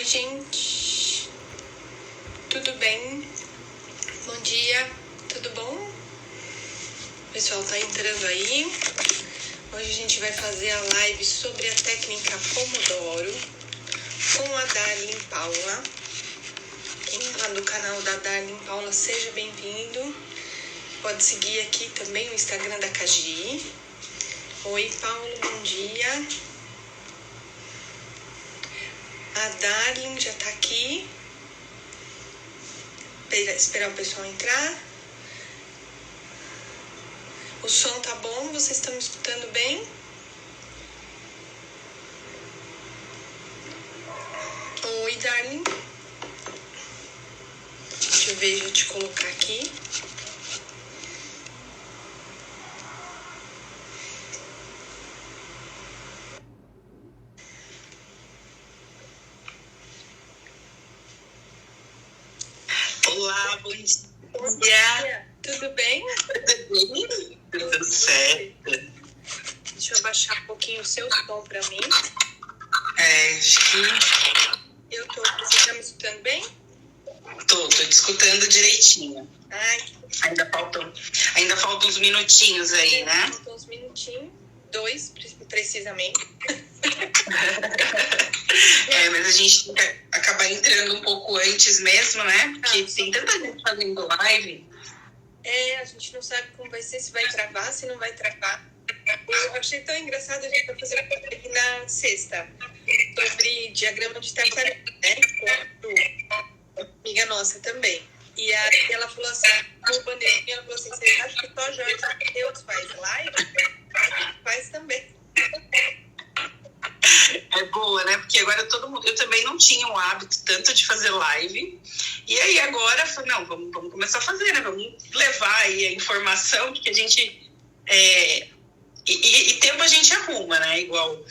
Oi, gente. Tudo bem? Bom dia. Tudo bom? O pessoal tá entrando aí. Hoje a gente vai fazer a live sobre a técnica Pomodoro com a Darlene Paula. Quem tá no canal da Darlene Paula, seja bem-vindo. Pode seguir aqui também o Instagram da Cagi. Oi, Paulo, bom dia. A Darlene já tá aqui. Esperar o pessoal entrar. O som tá bom? Vocês estão me escutando bem? Oi, Darlene. Deixa eu ver, já te colocar aqui. Olá, bom dia. Bom dia. Tudo bem? Tudo bem? Tudo certo. Deixa eu baixar um pouquinho o seu som pra mim. Acho que Você tá me escutando bem? tô te escutando direitinho. Ai, Ainda faltam uns minutinhos aí, né? faltam uns minutinhos. 2, precisamente. Mas a gente tem que acabar entrando um pouco antes mesmo, né? Porque tem tanta gente fazendo live. A gente não sabe como vai ser, se vai travar, se não vai travar. Eu achei tão engraçado, a gente vai fazer uma live na sexta sobre diagrama de tartaruga, né? Com uma amiga nossa também. E aí ela falou assim, no bandeirinha, ela falou assim, vocês acham que só Jorge Deus faz live? A gente faz também. É boa, né? Porque agora todo mundo... Eu também não tinha o hábito tanto de fazer live. E aí agora eu falei, não, vamos começar a fazer, né? Vamos levar aí a informação que a gente... E tempo a gente arruma, né? Igual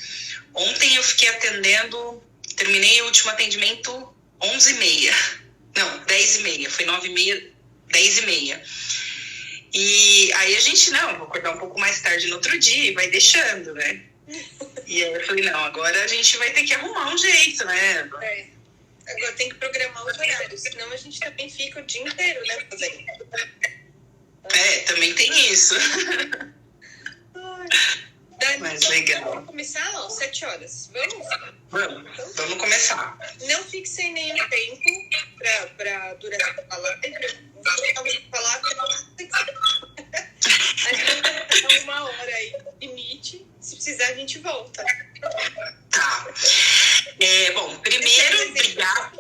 ontem eu fiquei atendendo... Terminei o último atendimento 11h30. Não, 10h30. Foi 9h30, 10h30. E aí a gente, vou acordar um pouco mais tarde no outro dia e vai deixando, né? E aí eu falei, não, agora a gente vai ter que arrumar um jeito, né? Agora tem que programar os horários, senão a gente também fica o dia inteiro, né, fazendo. Também tem isso. Mas legal. Vamos começar, não? 7 horas. Vamos começar. Não fixei nenhum tempo pra duração da live. Vamos falar que a gente vai dar 1 hora aí, limite. Se precisar, a gente volta. Tá. Bom, primeiro, obrigado.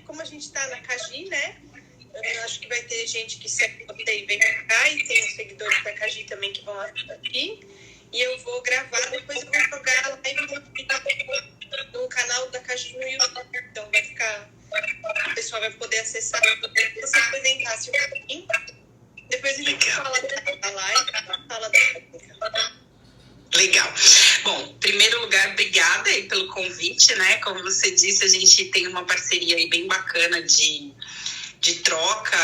Como a gente tá na Cagi, né? Eu acho que vai ter gente que segue você e vem pra cá. E tem os seguidores da Cagi também que vão aqui. E eu vou gravar, depois eu vou jogar a live no canal da Cagi no YouTube. Então vai ficar... O pessoal vai poder acessar. Se você apresentasse um pouquinho, depois a gente fala da live, fala da técnica. Legal. Bom, em primeiro lugar, obrigada aí pelo convite, né? Como você disse, a gente tem uma parceria aí bem bacana de troca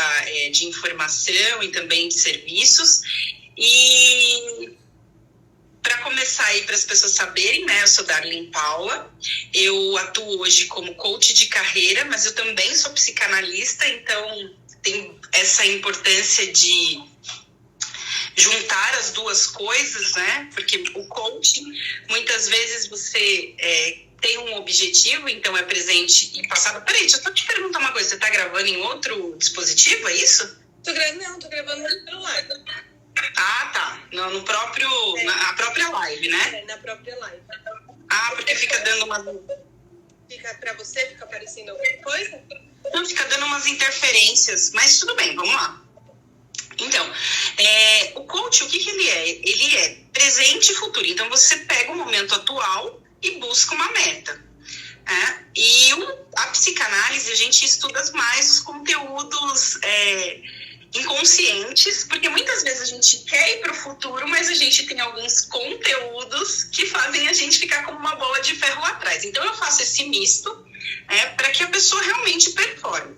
de informação e também de serviços. E para começar aí, para as pessoas saberem, né? Eu sou Darlene Paula, eu atuo hoje como coach de carreira, mas eu também sou psicanalista, então tem essa importância de juntar as duas coisas, né? Porque o coaching, muitas vezes você tem um objetivo, então é presente e passado. Peraí, deixa eu só te perguntar uma coisa, você tá gravando em outro dispositivo, é isso? Tô gravando no celular. Ah, tá. No próprio, na própria live, né? Na própria live. Ah, porque fica dando uma... Fica pra você, fica aparecendo alguma coisa? Não, fica dando umas interferências, mas tudo bem, vamos lá. Então, o coach, o que ele é? Ele é presente e futuro. Então, você pega o momento atual e busca uma meta. E a psicanálise, a gente estuda mais os conteúdos inconscientes, porque muitas vezes a gente quer ir para o futuro, mas a gente tem alguns conteúdos que fazem a gente ficar como uma bola de ferro lá atrás. Então, eu faço esse misto para que a pessoa realmente performe.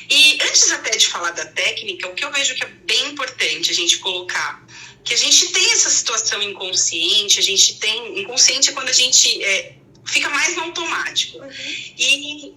E antes até de falar da técnica, o que eu vejo que é bem importante a gente colocar, que a gente tem essa situação inconsciente, inconsciente é quando a gente fica mais no automático. E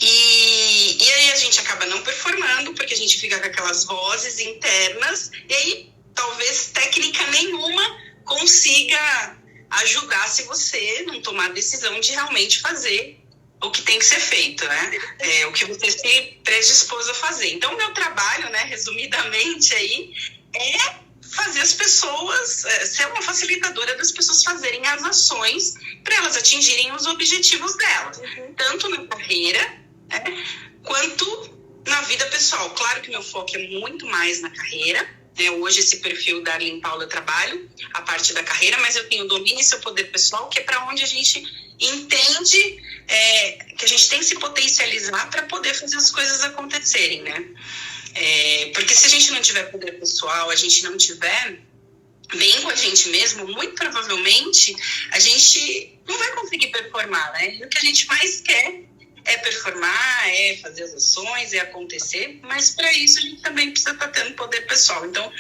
aí a gente acaba não performando, porque a gente fica com aquelas vozes internas, e aí talvez técnica nenhuma consiga ajudar se você não tomar a decisão de realmente fazer o que tem que ser feito, né? O que você se predispôs a fazer. Então, o meu trabalho, né, resumidamente aí, é fazer as pessoas, ser uma facilitadora das pessoas fazerem as ações para elas atingirem os objetivos delas, tanto na carreira, né, quanto na vida pessoal. Claro que meu foco é muito mais na carreira, né? Hoje esse perfil da Arlene Paula eu trabalho a parte da carreira, mas eu tenho domínio e seu poder pessoal, que é para onde a gente entende que a gente tem que se potencializar para poder fazer as coisas acontecerem, né? Porque se a gente não tiver poder pessoal, a gente não tiver bem com a gente mesmo, muito provavelmente a gente não vai conseguir performar, né? E o que a gente mais quer é performar, é fazer as ações, é acontecer, mas para isso a gente também precisa estar tendo poder pessoal. Então,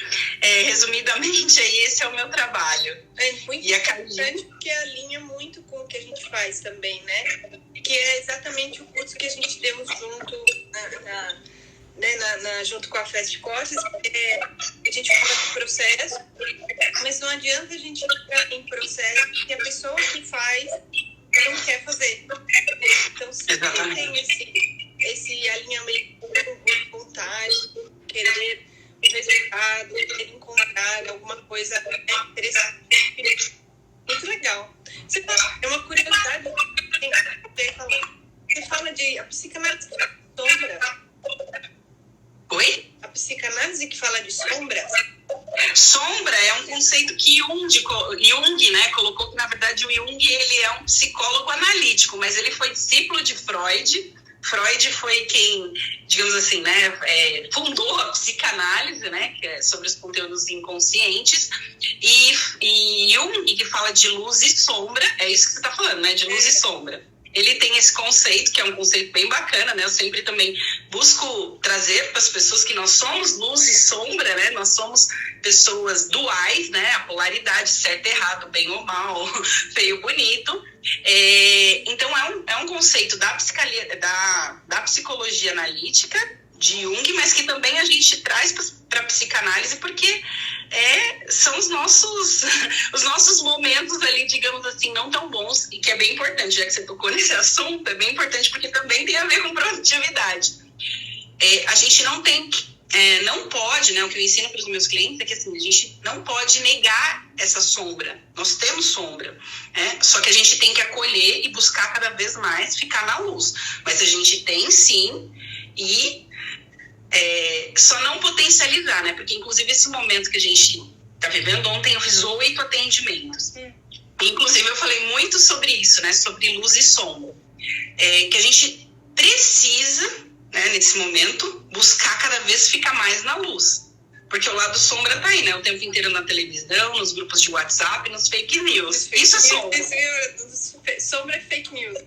resumidamente, aí esse é o meu trabalho. É muito importante porque alinha muito com o que a gente faz também, né? Que é exatamente o curso que a gente deu junto junto com a Fast Courses. A gente fala de processo, mas não adianta a gente entrar em processo que a pessoa que faz não quer fazer. Então, se tem esse alinhamento com vontade, querer o resultado, querer encontrar alguma coisa interessante, muito legal. É uma curiosidade que tem que falar. Você fala de a psicanálise sombra. Oi? A psicanálise que fala de sombras. Sombra é um conceito que Jung, né, colocou que, na verdade, o Jung ele é um psicólogo analítico, mas ele foi discípulo de Freud. Freud foi quem, digamos assim, né, fundou a psicanálise, né, que é sobre os conteúdos inconscientes, e Jung, que fala de luz e sombra, é isso que você está falando, né, de luz e sombra. Ele tem esse conceito, que é um conceito bem bacana, né? Eu sempre também busco trazer para as pessoas que nós somos luz e sombra, né? Nós somos pessoas duais, né? A polaridade, certo e errado, bem ou mal, feio, bonito. Então, é um conceito da psicologia analítica, de Jung, mas que também a gente traz para a psicanálise, porque são os nossos momentos ali, digamos assim, não tão bons, e que é bem importante, já que você tocou nesse assunto, é bem importante porque também tem a ver com produtividade. A gente não pode, né, o que eu ensino para os meus clientes é que assim, a gente não pode negar essa sombra. Nós temos sombra, né? Só que a gente tem que acolher e buscar cada vez mais ficar na luz. Mas a gente tem sim, e só não potencializar, né? Porque inclusive esse momento que a gente está vivendo, ontem eu fiz 8 atendimentos. Inclusive eu falei muito sobre isso, né? Sobre luz e sombra. Que a gente precisa, né, nesse momento, buscar cada vez ficar mais na luz. Porque o lado sombra tá aí, né? O tempo inteiro na televisão, nos grupos de WhatsApp, nos fake news. Isso é sombra. Sombra é fake news.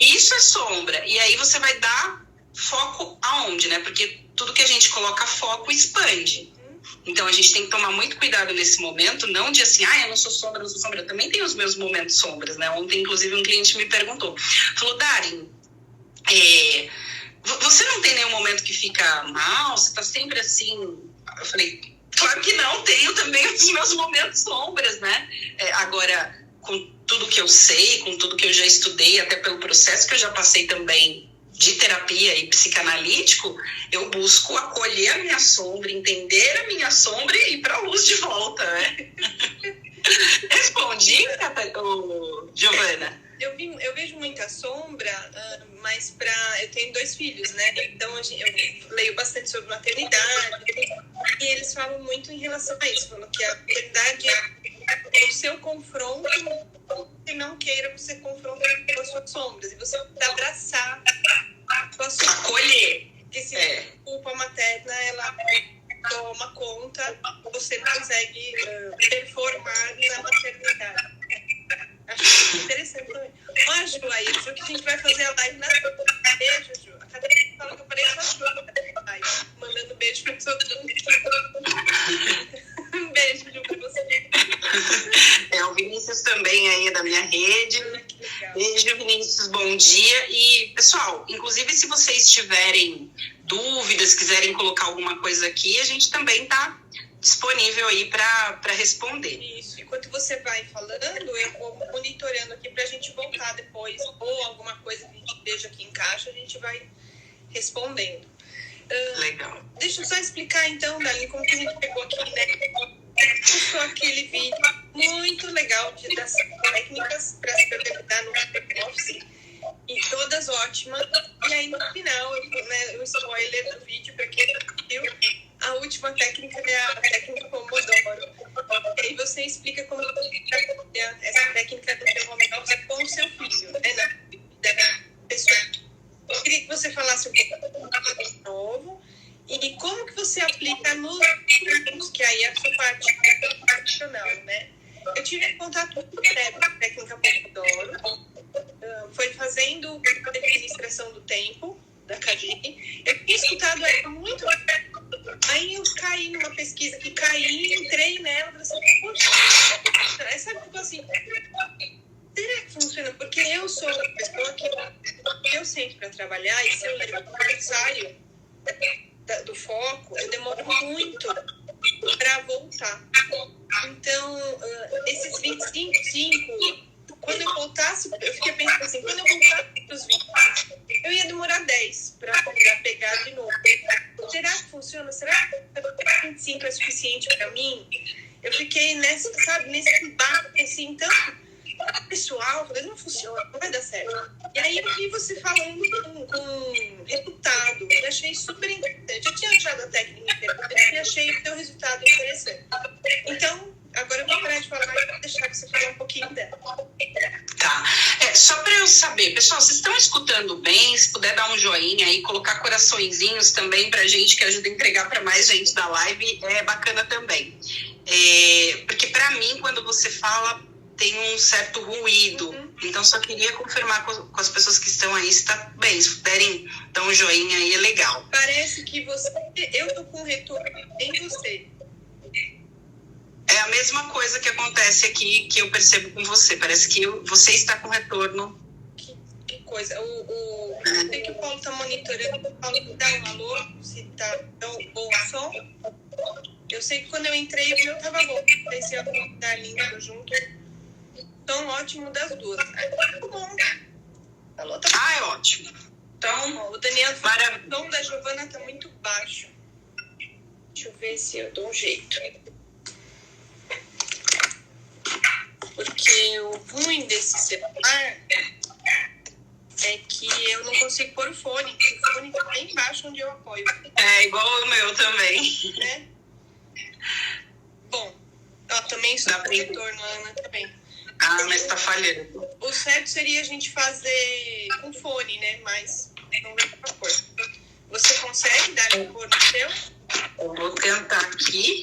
Isso é sombra. E aí você vai dar foco aonde, né? Porque tudo que a gente coloca foco expande. Então a gente tem que tomar muito cuidado nesse momento, não de assim, eu não sou sombra, não sou sombra. Eu também tenho os meus momentos sombras, né? Ontem, inclusive, um cliente me perguntou, falou, Darin, você não tem nenhum momento que fica mal? Você tá sempre assim? Eu falei, claro que não, tenho também os meus momentos sombras, né? Agora, com tudo que eu sei, com tudo que eu já estudei, até pelo processo que eu já passei também de terapia e psicanalítico, eu busco acolher a minha sombra, entender a minha sombra e ir para a luz de volta, né? Respondi, Giovana? Eu vejo muita sombra, mas eu tenho 2 filhos, né? Então eu leio bastante sobre maternidade e eles falam muito em relação a isso. Falam que a maternidade é o seu confronto, se não queira, você confronta com as suas sombras e você precisa abraçar a sua sombra. Acolher. Porque se a culpa materna, ela toma conta, você não consegue performar na maternidade. Acho interessante também. Ó, Ju, aí, Ju, que a gente vai fazer a live na beijo, Ju. A cada vez que fala que eu pareço a Ju, mandando beijo pra todo mundo. Um beijo, Ju, pra você. O Vinícius também aí da minha E, pessoal, inclusive se vocês tiverem dúvidas, quiserem colocar alguma coisa aqui, a gente também está disponível aí para responder. Isso, enquanto você vai falando, eu vou monitorando aqui para a gente voltar depois, ou alguma coisa que a gente veja aqui em caixa, a gente vai respondendo. Legal. Deixa eu só explicar então, Dali, como que a gente pegou aqui, né? Postou aquele vídeo muito legal das técnicas para se organizar no home office, e todas ótimas. E aí no final, né, o spoiler do vídeo, para quem não viu, a última técnica é a técnica Pomodoro. E aí você explica como você vai essa técnica do seu home office com o seu filho, né? Da pessoa. Eu queria que você falasse um pouco de novo e como que você aplica nos alunos, que aí é a sua parte profissional, né? Eu tive contato muito breve com a técnica Pomodoro, foi fazendo a administração do tempo da Cadine. Eu tinha escutado ela muito, aí eu caí numa pesquisa que entrei nela e falei assim, poxa, sabe, tipo assim, será que funciona? Porque eu sou uma pessoa que eu sento para trabalhar e se eu saio do foco, eu demoro muito para voltar. Então, esses 25, quando eu voltasse, eu fiquei pensando assim, quando eu voltasse para os 20, eu ia demorar 10 para pegar de novo. Será que funciona? Será que 25 é suficiente para mim? Eu fiquei nesse debate, assim, então, pessoal, eu falei, não funciona, não vai dar certo. E aí eu vi você falando com resultado, eu achei super interessante. Eu tinha achado a técnica interessante e achei o teu resultado interessante. Então, agora eu vou parar de falar e vou deixar você falar um pouquinho dela. Tá. Só para eu saber, pessoal, vocês estão escutando bem? Se puder dar um joinha aí, colocar coraçõezinhos também pra gente, que ajuda a entregar para mais gente da live, é bacana também. Porque para mim, quando você fala, tem um certo ruído. Então, só queria confirmar com as pessoas que estão aí se tá bem. Se puderem dar um joinha aí, é legal. Parece que eu tô com retorno em você. É a mesma coisa que acontece aqui, que eu percebo com você. Parece que você está com retorno. Que coisa. Eu sei que o Paulo está monitorando. O Paulo dá um alô, se tá bom o som. Eu sei que quando eu entrei, o meu estava bom. Pensei em dar linha junto. Som ótimo das duas. Tá bom. Alô, tá bom. É ótimo. Então, o Daniel falou que o tom da Giovana está muito baixo. Deixa eu ver se eu dou um jeito. Porque o ruim desse celular é que eu não consigo pôr o fone. O fone tá bem embaixo onde eu apoio. É igual o meu também. Né? Bom, também estou com retorno, Ana, também. Mas tá falhando. O certo seria a gente fazer com fone, né? Mas não vai pra pôr. Você consegue dar um pôr no seu? Eu vou tentar aqui.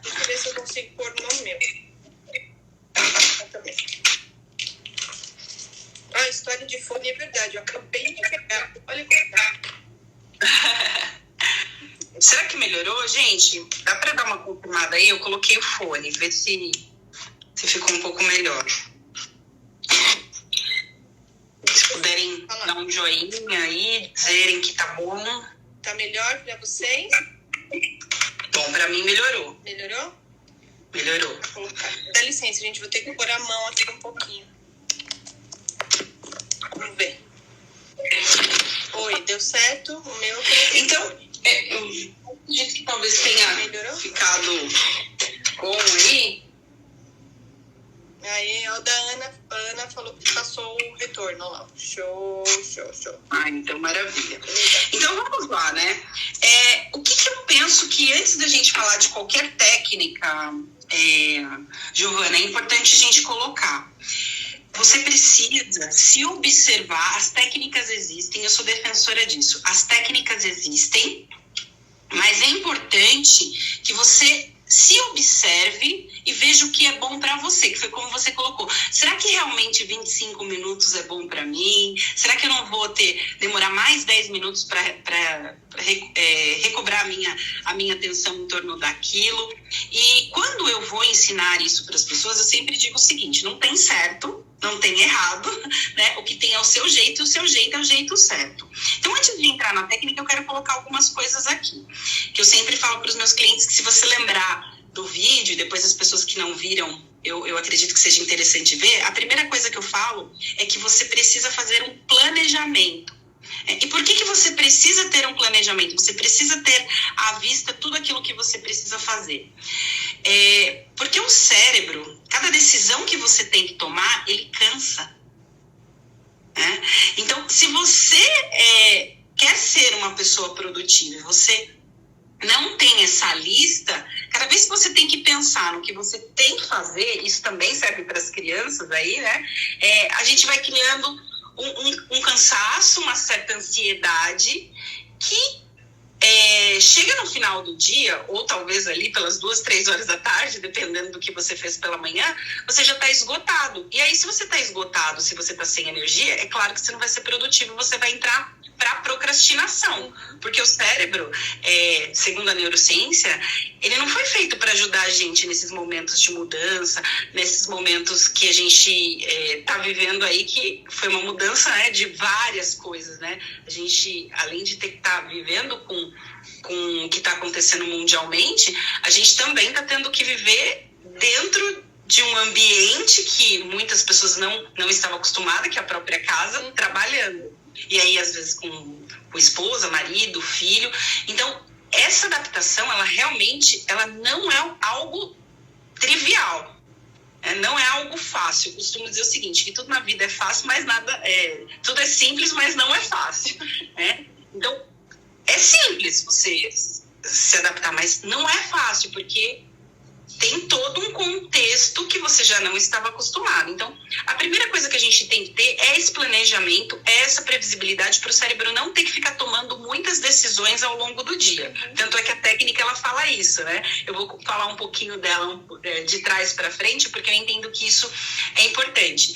Deixa eu ver se eu consigo pôr no meu. Também. História de fone é verdade. Eu acabei de pegar. Olha como tá. Será que melhorou, gente? Dá pra dar uma confirmada aí? Eu coloquei o fone, ver se ficou um pouco melhor. Se puderem dar um joinha aí, dizerem que tá bom. Tá melhor pra vocês? Bom, pra mim melhorou. Melhorou? Melhorou. Vou colocar. Dá licença, gente. Vou ter que pôr a mão aqui um pouquinho. Vamos ver. Oi, deu certo? O meu... Então, eu disse que talvez tenha ficado bom aí. Aí, a Ana falou que passou o retorno. Olha lá. Show. Então, maravilha. Então, vamos lá, né? O que eu penso que antes da gente falar de qualquer técnica, Giovana, é importante a gente colocar. Você precisa se observar, as técnicas existem, eu sou defensora disso. As técnicas existem, mas é importante que você se observe e veja o que é bom para você, que foi como você colocou. Será que realmente 25 minutos é bom para mim? Será que eu não vou demorar mais 10 minutos para recobrar a minha atenção em torno daquilo? E quando eu vou ensinar isso para as pessoas, eu sempre digo o seguinte, não tem certo não tem errado, né? O que tem é o seu jeito, e o seu jeito é o jeito certo. Então, antes de entrar na técnica, eu quero colocar algumas coisas aqui, que eu sempre falo para os meus clientes que se você lembrar do vídeo, e depois as pessoas que não viram, eu acredito que seja interessante ver, a primeira coisa que eu falo é que você precisa fazer um planejamento. E por que você precisa ter um planejamento? Você precisa ter à vista tudo aquilo que você precisa fazer. Porque o cérebro, cada decisão que você tem que tomar, ele cansa. Então, se você quer ser uma pessoa produtiva, você não tem essa lista, cada vez que você tem que pensar no que você tem que fazer, isso também serve para as crianças aí, né? A gente vai criando um cansaço, uma certa ansiedade que chega no final do dia, ou talvez ali pelas 2, 3 horas da tarde, dependendo do que você fez pela manhã, você já está esgotado. E aí, se você está esgotado, se você está sem energia, é claro que você não vai ser produtivo, você vai entrar para a procrastinação. Porque o cérebro, segundo a neurociência, ele não foi feito para ajudar a gente nesses momentos de mudança, nesses momentos que a gente está vivendo aí, que foi uma mudança, né, de várias coisas, né? A gente, além de ter que estar vivendo com o que está acontecendo mundialmente, a gente também está tendo que viver dentro de um ambiente que muitas pessoas não estavam acostumadas, que é a própria casa, trabalhando. E aí, às vezes, com esposa, marido, filho. Então, essa adaptação, ela realmente não é algo trivial. Não é algo fácil. Eu costumo dizer o seguinte, que tudo na vida é fácil, mas nada... tudo é simples, mas não é fácil. Então, é simples você se adaptar, mas não é fácil, porque tem todo um contexto que você já não estava acostumado. Então, a primeira coisa que a gente tem que ter é esse planejamento, essa previsibilidade para o cérebro não ter que ficar tomando muitas decisões ao longo do dia. Tanto é que a técnica, ela fala isso, né? Eu vou falar um pouquinho dela de trás para frente, porque eu entendo que isso é importante.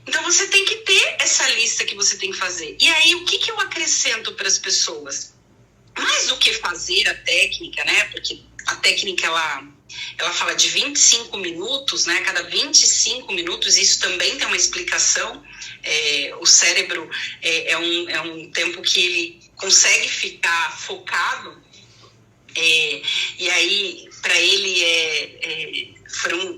Então, você tem que ter essa lista que você tem que fazer. E aí, o que eu acrescento para as pessoas? Mais do que fazer a técnica, né? Porque a técnica, ela fala de 25 minutos, né? Cada 25 minutos, isso também tem uma explicação. O cérebro é um tempo que ele consegue ficar focado. E aí, para ele,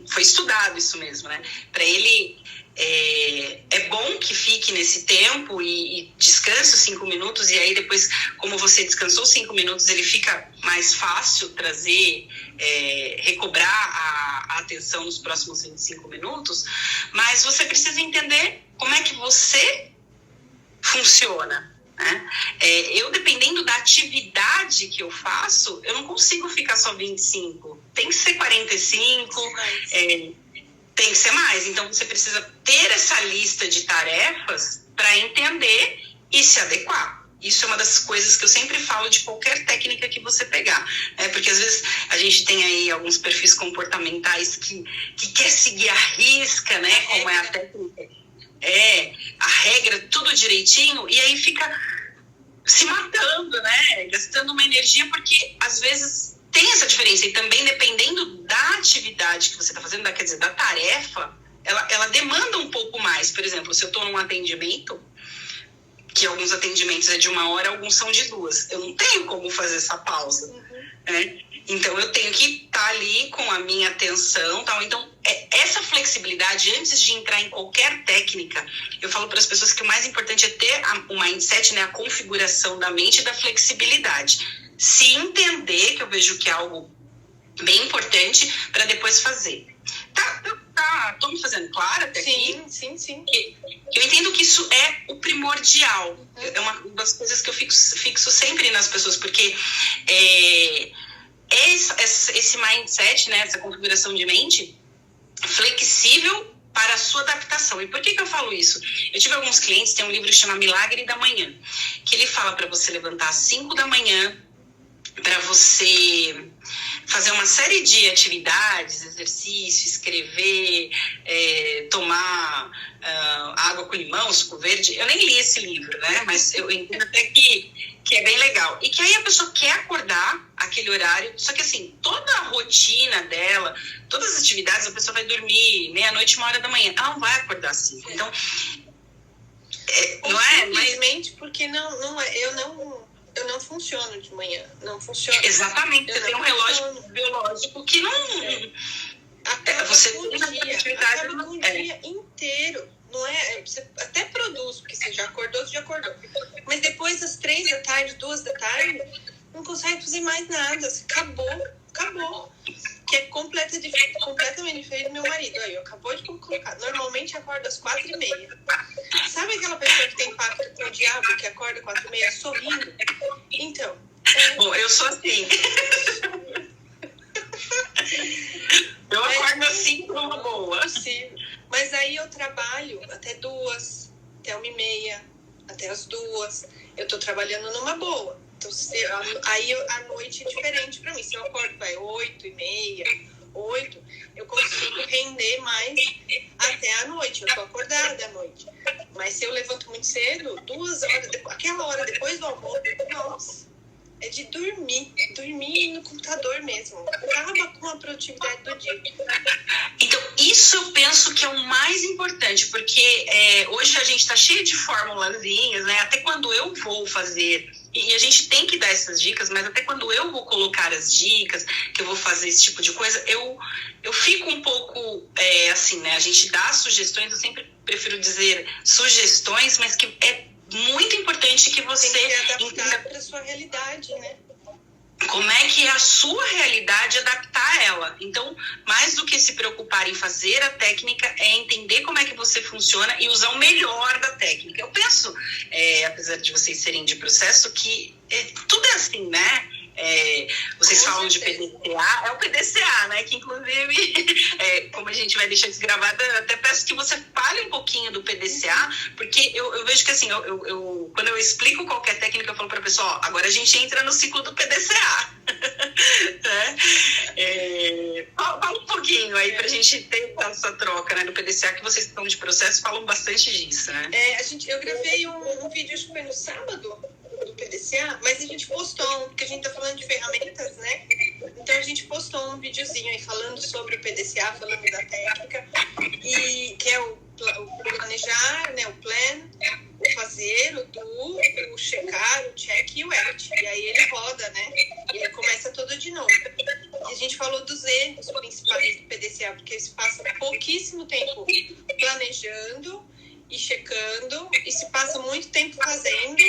foi estudado isso mesmo, né? Para ele, é bom que fique nesse tempo e descanse os 5 minutos, e aí depois, como você descansou 5 minutos, ele fica mais fácil trazer, recobrar a atenção nos próximos 25 minutos, mas você precisa entender como é que você funciona. Eu, dependendo da atividade que eu faço, eu não consigo ficar só 25, tem que ser 45, tem que ser mais. Então, você precisa ter essa lista de tarefas para entender e se adequar. Isso é uma das coisas que eu sempre falo de qualquer técnica que você pegar. Porque, às vezes, a gente tem aí alguns perfis comportamentais que quer seguir a risca, né? Como é a técnica. A regra, tudo direitinho, e aí fica se matando, né? Gastando uma energia, porque, às vezes, tem essa diferença. E também, dependendo da atividade que você está fazendo, quer dizer, da tarefa, ela demanda um pouco mais. Por exemplo, se eu estou num atendimento, que alguns atendimentos é de 1 hora, alguns são de 2. Eu não tenho como fazer essa pausa. Então, eu tenho que estar ali com a minha atenção. Tal. Então, essa flexibilidade, antes de entrar em qualquer técnica, eu falo para as pessoas que o mais importante é ter o mindset, né, a configuração da mente e da flexibilidade. Se entender, que eu vejo que é algo bem importante, para depois fazer. Tô me fazendo clara até aqui? Sim. Eu entendo que isso é o primordial. É uma das coisas que eu fixo sempre nas pessoas, porque esse mindset, né, essa configuração de mente flexível para a sua adaptação. E por que eu falo isso? Eu tive alguns clientes, tem um livro que chama Milagre da Manhã, que ele fala para você levantar às 5 da manhã, para você fazer uma série de atividades, exercício, escrever, tomar água com limão, suco verde. Eu nem li esse livro, né? Mas eu entendo até que Que é bem legal. E que aí a pessoa quer acordar aquele horário, só que assim, toda a rotina dela, todas as atividades, a pessoa vai dormir meia-noite, 1h da manhã. Ela não vai acordar às 5. Então, não é? Simplesmente porque eu não funciono de manhã. Não funciona. Exatamente. Você tem um relógio biológico que não... Você tem um dia inteiro. Não é? Você até produz, porque você já acordou. Mas depois das 3 da tarde, 2 da tarde, não consegue fazer mais nada. Acabou. Que é completamente diferente do meu marido. Aí, acabou de colocar. Normalmente acorda às 4h30. Sabe aquela pessoa que tem pacto com o diabo, que acorda 4h30 sorrindo? Então. Bom, eu sou assim. Eu acordo assim por uma boa. Sim. Mas aí eu trabalho até 2, até 1h30, até as 2. Eu tô trabalhando numa boa. Então, aí a noite é diferente pra mim. Se eu acordo, 8h30, 8, eu consigo render mais até a noite. Eu tô acordada à noite. Mas se eu levanto muito cedo, 2 horas, aquela hora depois do almoço, nossa, é de dormir no computador mesmo. Acaba com a produtividade do dia. Então, isso eu penso que é o mais importante, porque hoje a gente tá cheio de formulazinhas, né? Até quando eu vou fazer, e a gente tem que dar essas dicas, mas até quando eu vou colocar as dicas, que eu vou fazer esse tipo de coisa, eu fico um pouco assim, né? A gente dá sugestões, eu sempre prefiro dizer sugestões, mas que é muito importante que você entenda para a sua realidade, né? Como é que é a sua realidade, adaptar ela. Então, mais do que se preocupar em fazer a técnica, é entender como é que você funciona e usar o melhor da técnica. Eu penso, apesar de vocês serem de processo, que tudo é assim, né? Vocês falam de PDCA, é o PDCA, né? Que inclusive, como a gente vai deixar isso gravado, eu até peço que você fale um pouquinho do PDCA, porque eu vejo que assim, quando eu explico qualquer técnica, eu falo para a pessoa, agora a gente entra no ciclo do PDCA. Né? Fala um pouquinho aí pra gente ter essa troca, né, do PDCA, que vocês estão de processo, falam bastante disso, né? Eu gravei um vídeo, acho que foi no sábado, do PDCA, mas a gente postou, porque a gente tá falando de ferramentas, né? Então a gente postou um videozinho aí falando sobre o PDCA, falando da técnica, e que é o planejar, né? O plan, o fazer, o do, o checar, o check e o act. E aí ele roda, né? E ele começa todo de novo. E a gente falou dos erros principais do PDCA, porque se passa pouquíssimo tempo planejando e checando, e se passa muito tempo fazendo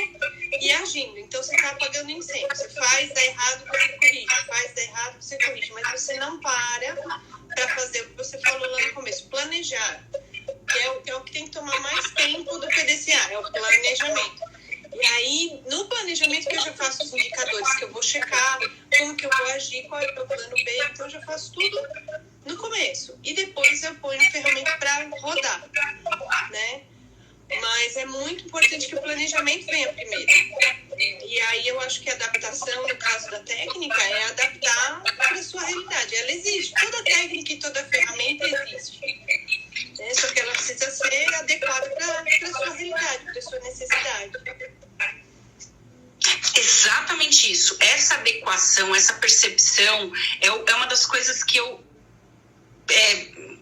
e agindo. Então, você está apagando incêndio. Você faz, dá errado, você corrige. Faz, dá errado, você corrige. Mas você não para fazer o que você falou lá no começo. Planejar, que é o que tem que tomar mais tempo do PDCA, é o planejamento. E aí, no planejamento que eu já faço os indicadores, que eu vou checar como que eu vou agir, qual é o meu plano B, então eu já faço tudo no começo. E depois eu ponho a ferramenta para rodar, né? Mas é muito importante que o planejamento venha primeiro. E aí eu acho que a adaptação, no caso da técnica, é adaptar para a sua realidade. Ela existe. Toda técnica e toda ferramenta existe. Né? Só que ela precisa ser adequada para a sua realidade, para a sua necessidade. Exatamente isso. Essa adequação, essa percepção é uma das coisas que eu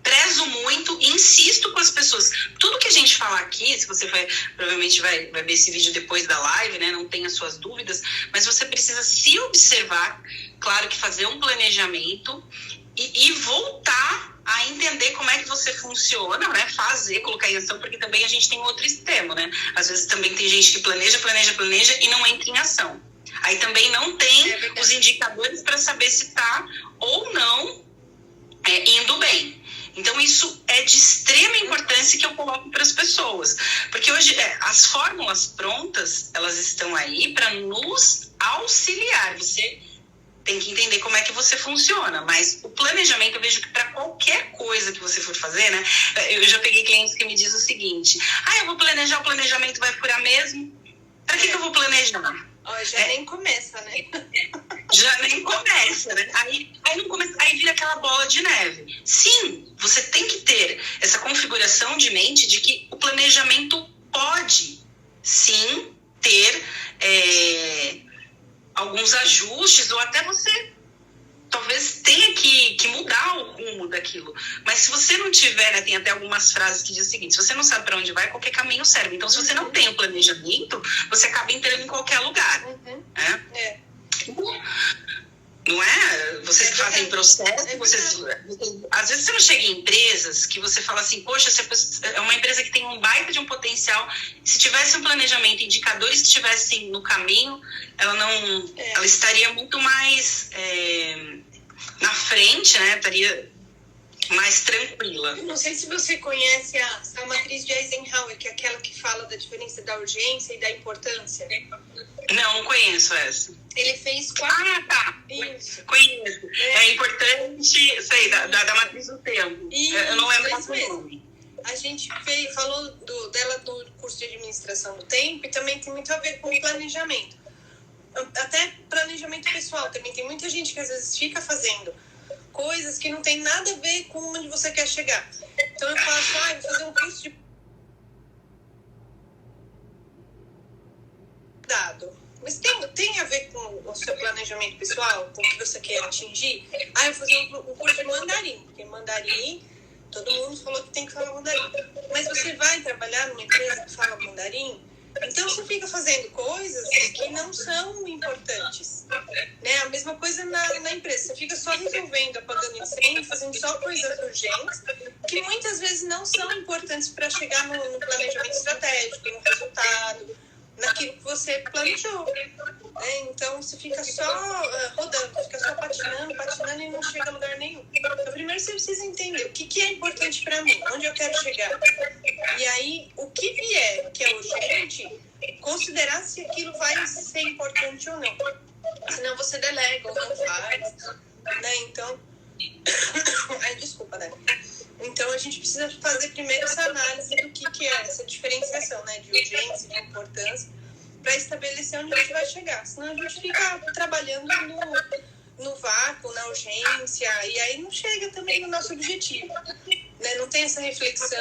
prezo muito e insisto com as pessoas. Tudo que a gente falar aqui, se você provavelmente vai ver esse vídeo depois da live, né? Não tenha suas dúvidas, mas você precisa se observar, claro que fazer um planejamento e voltar a entender como é que você funciona, né? Colocar em ação, porque também a gente tem outro extremo, né? Às vezes também tem gente que planeja e não entra em ação. Aí também não tem os indicadores para saber se está ou não indo bem. Então, isso é de extrema importância que eu coloco para as pessoas. Porque hoje, as fórmulas prontas, elas estão aí para nos auxiliar. Você tem que entender como é que você funciona. Mas o planejamento, eu vejo que para qualquer coisa que você for fazer, né? Eu já peguei clientes que me dizem o seguinte: eu vou planejar, o planejamento vai furar mesmo? Para que eu vou planejar? Nem começa, né? Já nem começa, né? Aí não começa, aí vira aquela bola de neve. Sim, você tem que ter essa configuração de mente de que o planejamento pode, sim, ter ajustes, ou até você talvez tenha que mudar o rumo daquilo. Mas se você não tiver, né, tem até algumas frases que dizem o seguinte: se você não sabe para onde vai, qualquer caminho serve. Então, se você não tem o planejamento, você acaba entrando em qualquer lugar. Né? Não é? Vocês fazem processo, às vezes você não chega em empresas que você fala assim, poxa, é uma empresa que tem um baita de um potencial, se tivesse um planejamento, indicadores que estivessem no caminho, ela estaria muito mais na frente, né? Estaria mais tranquila. Não sei se você conhece a matriz de Eisenhower, que é aquela que fala da diferença da urgência e da importância. Não conheço essa. Ele fez 4... Ah, tá. Isso. Conheço. É importante, sei, da matriz do tempo. Isso, eu não lembro o nome. A gente falou dela no curso de administração do tempo, e também tem muito a ver com planejamento. Até planejamento pessoal também. Tem muita gente que às vezes fica fazendo coisas que não tem nada a ver com onde você quer chegar. Então eu falo assim, vou fazer um curso de dado. Mas tem a ver com o seu planejamento pessoal, com o que você quer atingir? Eu vou fazer um curso de mandarim, porque mandarim, todo mundo falou que tem que falar mandarim. Mas você vai trabalhar numa empresa que fala mandarim, então você fica fazendo coisas que não são importantes. Né? A mesma coisa na empresa. Você fica só resolvendo, apagando incêndio, fazendo só coisas urgentes, que muitas vezes não são importantes para chegar no planejamento estratégico, no resultado, naquilo que você planejou. Né? Então você fica só rodando, fica só patinando e não chega a lugar nenhum. Então primeiro você precisa entender o que é importante para mim, onde eu quero chegar. E aí, o que vier que é urgente, considerar se aquilo vai ser importante ou não. Senão você delega ou não faz. Né? Então, desculpa, né? Então a gente precisa fazer primeiro essa análise do que é essa diferenciação, né, de urgência e de importância, para estabelecer onde a gente vai chegar. Senão a gente fica trabalhando no vácuo, na urgência, e aí não chega também no nosso objetivo. Né? Não tem essa reflexão,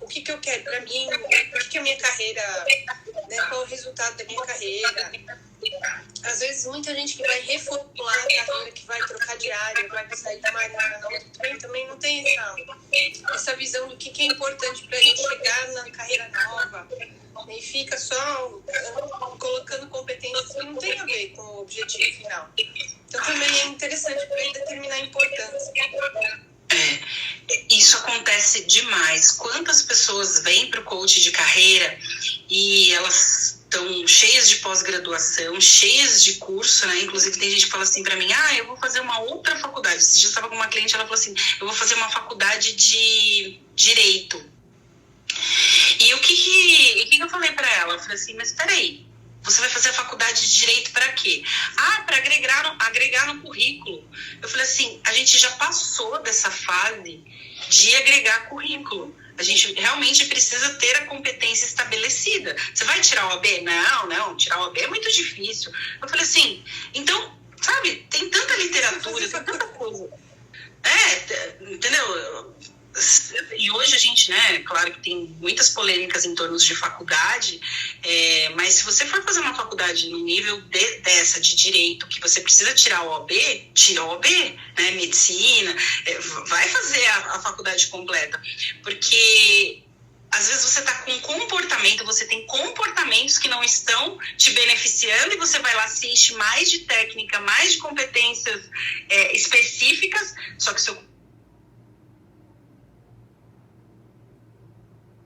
o que eu quero para mim, o que é a minha carreira, né? Qual é o resultado da minha carreira. Às vezes muita gente que vai reformular a carreira, que vai trocar de área, vai sair de uma área na outra, também não tem essa visão do que é importante para a gente chegar na carreira nova. E fica só colocando competências que não tem a ver com o objetivo final. Então também é interessante para ele determinar a importância. Isso acontece demais. Quantas pessoas vêm para o coach de carreira e elas estão cheias de pós-graduação, cheias de curso, né? Inclusive tem gente que fala assim para mim, eu vou fazer uma outra faculdade. Esse dia eu estava com uma cliente, ela falou assim, eu vou fazer uma faculdade de Direito. E o que eu falei para ela? Eu falei assim, mas peraí, você vai fazer a faculdade de Direito para quê? Para agregar no currículo. Eu falei assim, a gente já passou dessa fase de agregar currículo. A gente realmente precisa ter a competência estabelecida. Você vai tirar o OAB? Não, tirar o OAB é muito difícil. Eu falei assim, então, sabe, tem tanta literatura, tem tanta coisa. Entendeu? E hoje a gente, né, claro que tem muitas polêmicas em torno de faculdade, mas se você for fazer uma faculdade no nível dessa de direito, que você precisa tirar o OAB, tira o OAB, né, medicina, vai fazer a faculdade completa, porque às vezes você está com comportamento, você tem comportamentos que não estão te beneficiando e você vai lá, se enche mais de técnica, mais de competências específicas, só que seu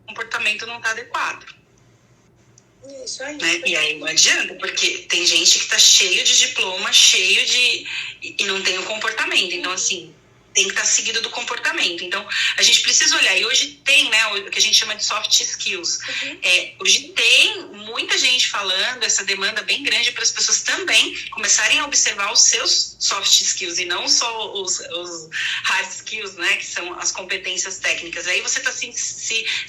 comportamento não está adequado. Isso aí. Né? E aí não adianta, porque tem gente que está cheio de diploma, e não tem o comportamento. Então, assim, tem que estar seguido do comportamento. Então, a gente precisa olhar. E hoje tem, né, o que a gente chama de soft skills. Hoje tem muita gente falando, essa demanda bem grande para as pessoas também começarem a observar os seus soft skills e não só os hard skills, né, que são as competências técnicas. Aí você está se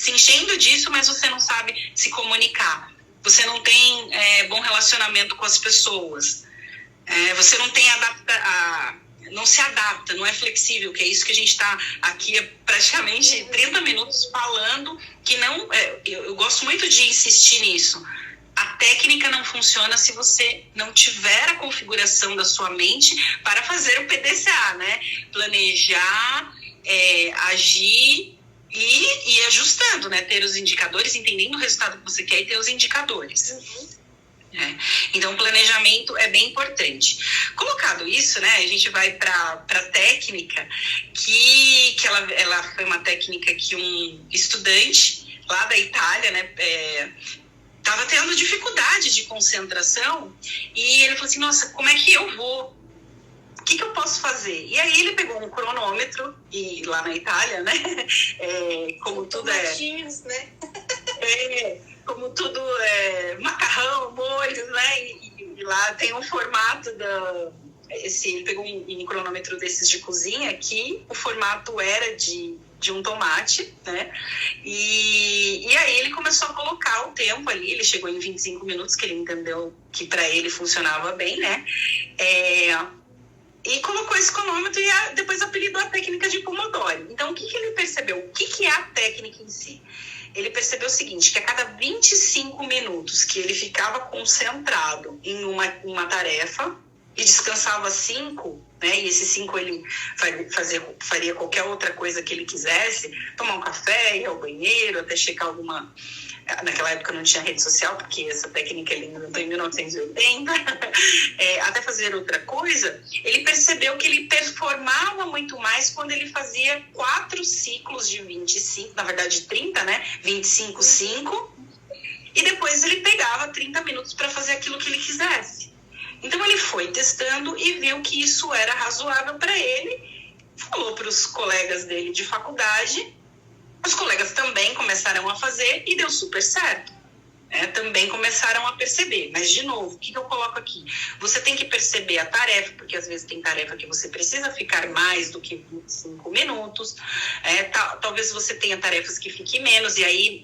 enchendo disso, mas você não sabe se comunicar. Você não tem bom relacionamento com as pessoas. Você não tem não se adapta, não é flexível, que é isso que a gente está aqui praticamente 30 minutos falando, que não, eu gosto muito de insistir nisso. A técnica não funciona se você não tiver a configuração da sua mente para fazer o PDCA, né? Planejar, agir e ir ajustando, né? Ter os indicadores, entendendo o resultado que você quer e ter os indicadores. Então, o planejamento é bem importante. Colocado isso, né, a gente vai para a técnica, que ela foi uma técnica que um estudante lá da Itália, né, estava tendo dificuldade de concentração, e ele falou assim, nossa, como é que eu vou? O que eu posso fazer? E aí ele pegou um cronômetro, e lá na Itália, né, como tudo né? Como tudo macarrão, molhos, né? E lá tem um formato ele pegou um cronômetro desses de cozinha, que o formato era de um tomate, né? E aí ele começou a colocar o tempo ali, ele chegou em 25 minutos, que ele entendeu que para ele funcionava bem, né? E colocou esse cronômetro e depois apelidou a técnica de Pomodoro. Então, o que ele percebeu? O que é a técnica em si? Ele percebeu o seguinte, que a cada 25 minutos que ele ficava concentrado em uma tarefa e descansava 5, né? E esses 5 ele faria qualquer outra coisa que ele quisesse, tomar um café, ir ao banheiro, até checar alguma... Naquela época não tinha rede social, porque essa técnica ele inventou em 1980, até fazer outra coisa, ele percebeu que ele performava muito mais quando ele fazia 4 ciclos de 25, na verdade 30, né? 25, 5, e depois ele pegava 30 minutos para fazer aquilo que ele quisesse. Então ele foi testando e viu que isso era razoável para ele, falou para os colegas dele de faculdade. Os colegas também começaram a fazer e deu super certo. Também começaram a perceber. Mas, de novo, o que eu coloco aqui? Você tem que perceber a tarefa, porque às vezes tem tarefa que você precisa ficar mais do que 25 minutos. Talvez você tenha tarefas que fiquem menos. E aí,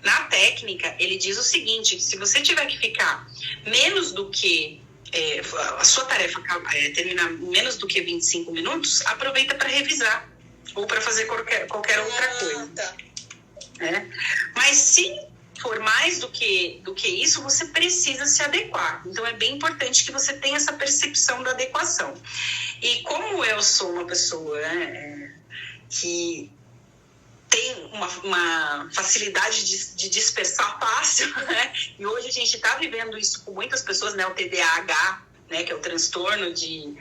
na técnica, ele diz o seguinte, se você tiver que ficar menos do que... a sua tarefa terminar menos do que 25 minutos, aproveita para revisar. Ou para fazer qualquer outra coisa. Tá. Mas se for mais do que isso, você precisa se adequar. Então é bem importante que você tenha essa percepção da adequação. E como eu sou uma pessoa que tem uma facilidade de dispersar fácil, né? E hoje a gente está vivendo isso com muitas pessoas, né? O TDAH, né, que é o transtorno de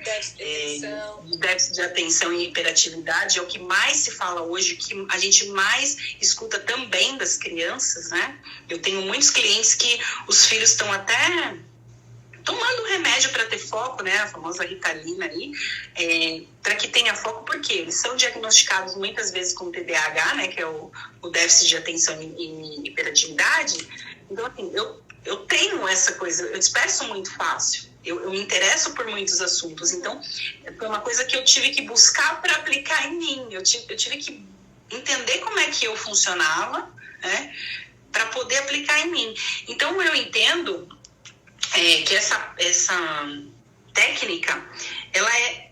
déficit de atenção e hiperatividade, é o que mais se fala hoje, que a gente mais escuta também das crianças, né? Eu tenho muitos clientes que os filhos estão até tomando remédio para ter foco, né, a famosa Ritalina aí, para que tenha foco, porque eles são diagnosticados muitas vezes com TDAH, né, que é o déficit de atenção e hiperatividade. Então, assim, eu tenho essa coisa, eu disperso muito fácil. Eu me interesso por muitos assuntos, então foi uma coisa que eu tive que buscar para aplicar em mim. Eu tive que entender como é que eu funcionava, né, para poder aplicar em mim. Então eu entendo que essa técnica, ela é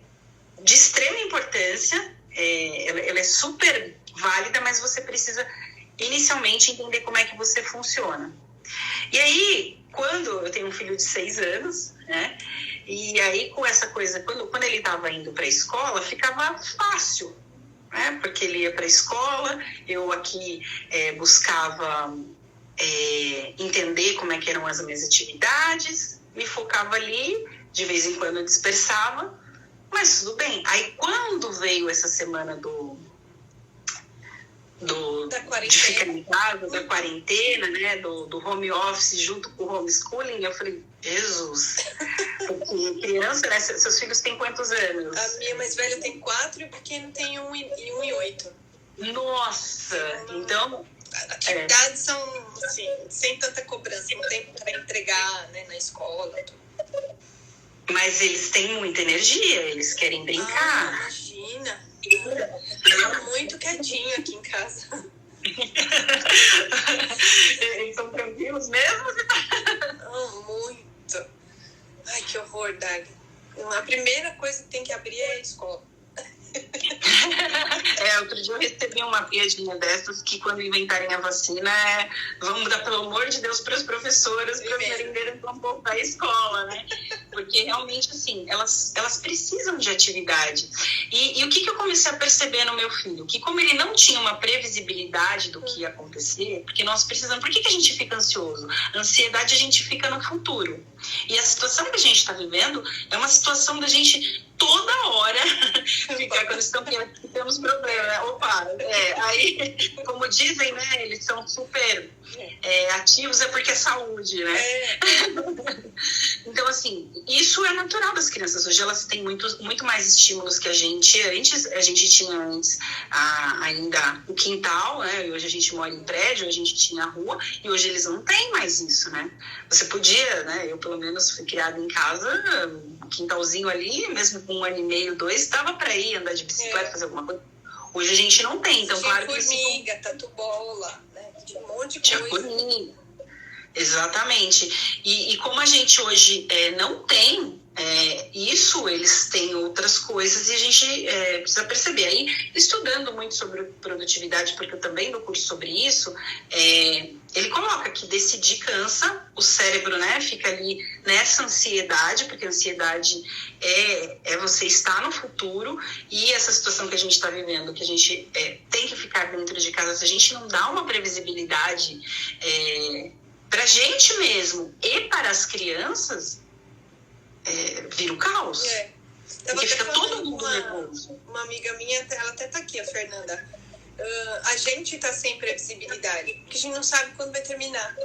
de extrema importância, ela é super válida, mas você precisa inicialmente entender como é que você funciona. E aí, quando eu tenho um filho de 6 anos, né? E aí, com essa coisa, quando ele estava indo para a escola, ficava fácil, né? Porque ele ia para a escola, eu aqui buscava entender como é que eram as minhas atividades, me focava ali, de vez em quando eu dispersava, mas tudo bem. Aí, quando veio essa semana de ficar em casa, da quarentena, né, do home office junto com o homeschooling, eu falei, Jesus, porque criança, né, seus filhos têm quantos anos? A minha mais velha tem 4 e o pequeno tem 1 e 8. Nossa, então... Atividades são, assim, sem tanta cobrança, não tem para entregar, né, na escola. Tudo. Mas eles têm muita energia, eles querem brincar. Imagina. Eu muito quietinho aqui em casa. Eles são tranquilos mesmo? Muito. Ai, que horror, Dali. A primeira coisa que tem que abrir é a escola. Outro dia eu recebi uma piadinha dessas que quando inventarem a vacina vamos dar, pelo amor de Deus, para as professoras, para as merendeiras vão voltar à escola, né? Porque realmente, assim, elas precisam de atividade. E o que eu comecei a perceber no meu filho? Que como ele não tinha uma previsibilidade do que ia acontecer, porque nós precisamos... Por que a gente fica ansioso? A ansiedade a gente fica no futuro. E a situação que a gente está vivendo é uma situação da gente toda hora ficar quando temos problema, né? Opa, aí, como dizem, né? Eles são super ativos, é porque é saúde, né? Então, assim, isso é natural das crianças. Hoje elas têm muito mais estímulos que a gente. A gente tinha ainda o quintal, né? E hoje a gente mora em prédio, a gente tinha a rua, e hoje eles não têm mais isso, né? Você podia, né? Eu, pelo menos, fui criada em casa, um quintalzinho ali, mesmo com 1 ano e meio, 2, dava para ir andar de bicicleta, fazer alguma coisa. Hoje a gente não tem, então claro que... Formiga, tatu-bola, né? Tinha um monte de coisa. Formiga. Exatamente. E como a gente hoje não tem isso, eles têm outras coisas e a gente precisa perceber. Aí, estudando muito sobre produtividade, porque eu também dou curso sobre isso, ele coloca que decidir cansa, o cérebro, né, fica ali nessa ansiedade, porque a ansiedade é você estar no futuro, e essa situação que a gente está vivendo, que a gente tem que ficar dentro de casa, se a gente não dá uma previsibilidade para a gente mesmo e para as crianças, vira o caos. Porque fica todo mundo nervoso. Uma amiga minha, ela até tá aqui, a Fernanda. A gente tá sem previsibilidade, porque a gente não sabe quando vai terminar.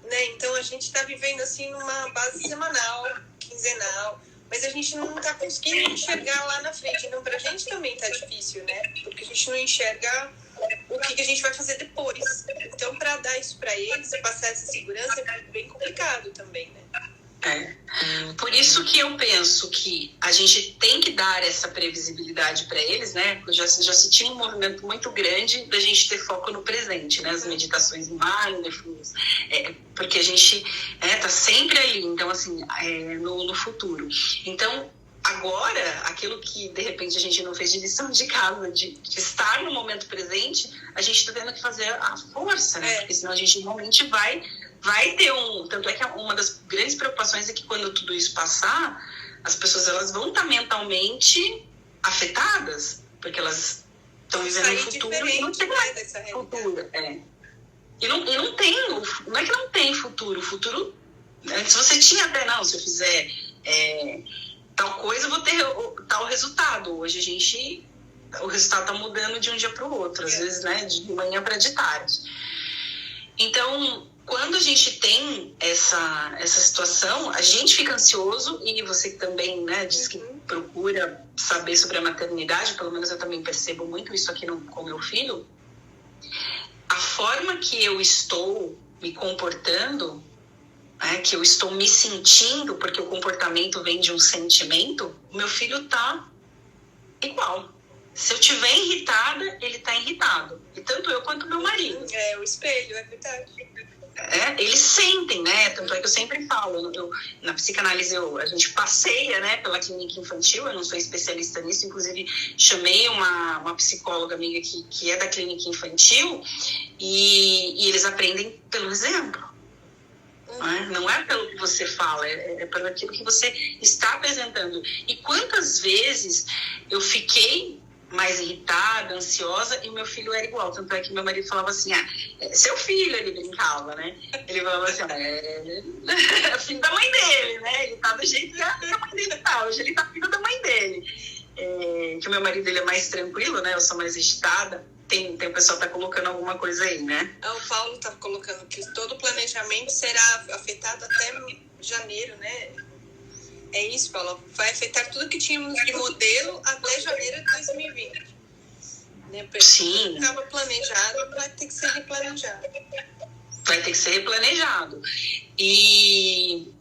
Né? Então a gente tá vivendo assim numa base semanal, quinzenal, mas a gente não tá conseguindo enxergar lá na frente. Então pra gente também tá difícil, né? Porque a gente não enxerga o que a gente vai fazer depois. Então, para dar isso para eles, passar essa segurança, é bem complicado também, né? Por isso que eu penso que a gente tem que dar essa previsibilidade para eles, né? Já se tinha um movimento muito grande da gente ter foco no presente, né? As meditações em mindfulness, porque a gente tá sempre ali, então assim, no futuro. Então, agora, aquilo que de repente a gente não fez de lição de casa, de estar no momento presente, a gente está tendo que fazer a força, né? Porque senão a gente realmente vai ter tanto é que uma das grandes preocupações é que quando tudo isso passar, as pessoas elas vão estar mentalmente afetadas, porque elas estão vivendo um futuro e não tem futuro. E não tem, não é que não tem futuro. O futuro, antes você tinha até, não, se eu fizer tal coisa, eu vou ter tal resultado. Hoje o resultado está mudando de um dia para o outro, às vezes, né, de manhã para de tarde. Então, quando a gente tem essa situação, a gente fica ansioso, e você também, né, diz que procura saber sobre a maternidade, pelo menos eu também percebo muito isso aqui com meu filho. A forma que eu estou me comportando, que eu estou me sentindo, porque o comportamento vem de um sentimento, o meu filho tá igual. Se eu estiver irritada, ele tá irritado. E tanto eu quanto meu marido. O espelho, é verdade. Eles sentem, né? Tanto é que eu sempre falo, na psicanálise a gente passeia, né, pela clínica infantil, eu não sou especialista nisso, inclusive chamei uma psicóloga amiga que é da clínica infantil, e eles aprendem pelo exemplo. Não é pelo que você fala, é pelo aquilo que você está apresentando. E quantas vezes eu fiquei mais irritada, ansiosa, e meu filho era igual. Tanto é que meu marido falava assim, seu filho, ele brincava, né? Ele falava assim, é filho da mãe dele, né? Ele tá do jeito que a mãe dele tá. Hoje ele tá filho da mãe dele. Que o meu marido, ele é mais tranquilo, né? Eu sou mais agitada. Tem o pessoal tá colocando alguma coisa aí, né? O Paulo tá colocando que todo o planejamento será afetado até janeiro, né? É isso, Paulo. Vai afetar tudo que tínhamos de modelo até janeiro de 2020. Né? Sim. Estava planejado, vai ter que ser replanejado. Vai ter que ser replanejado. E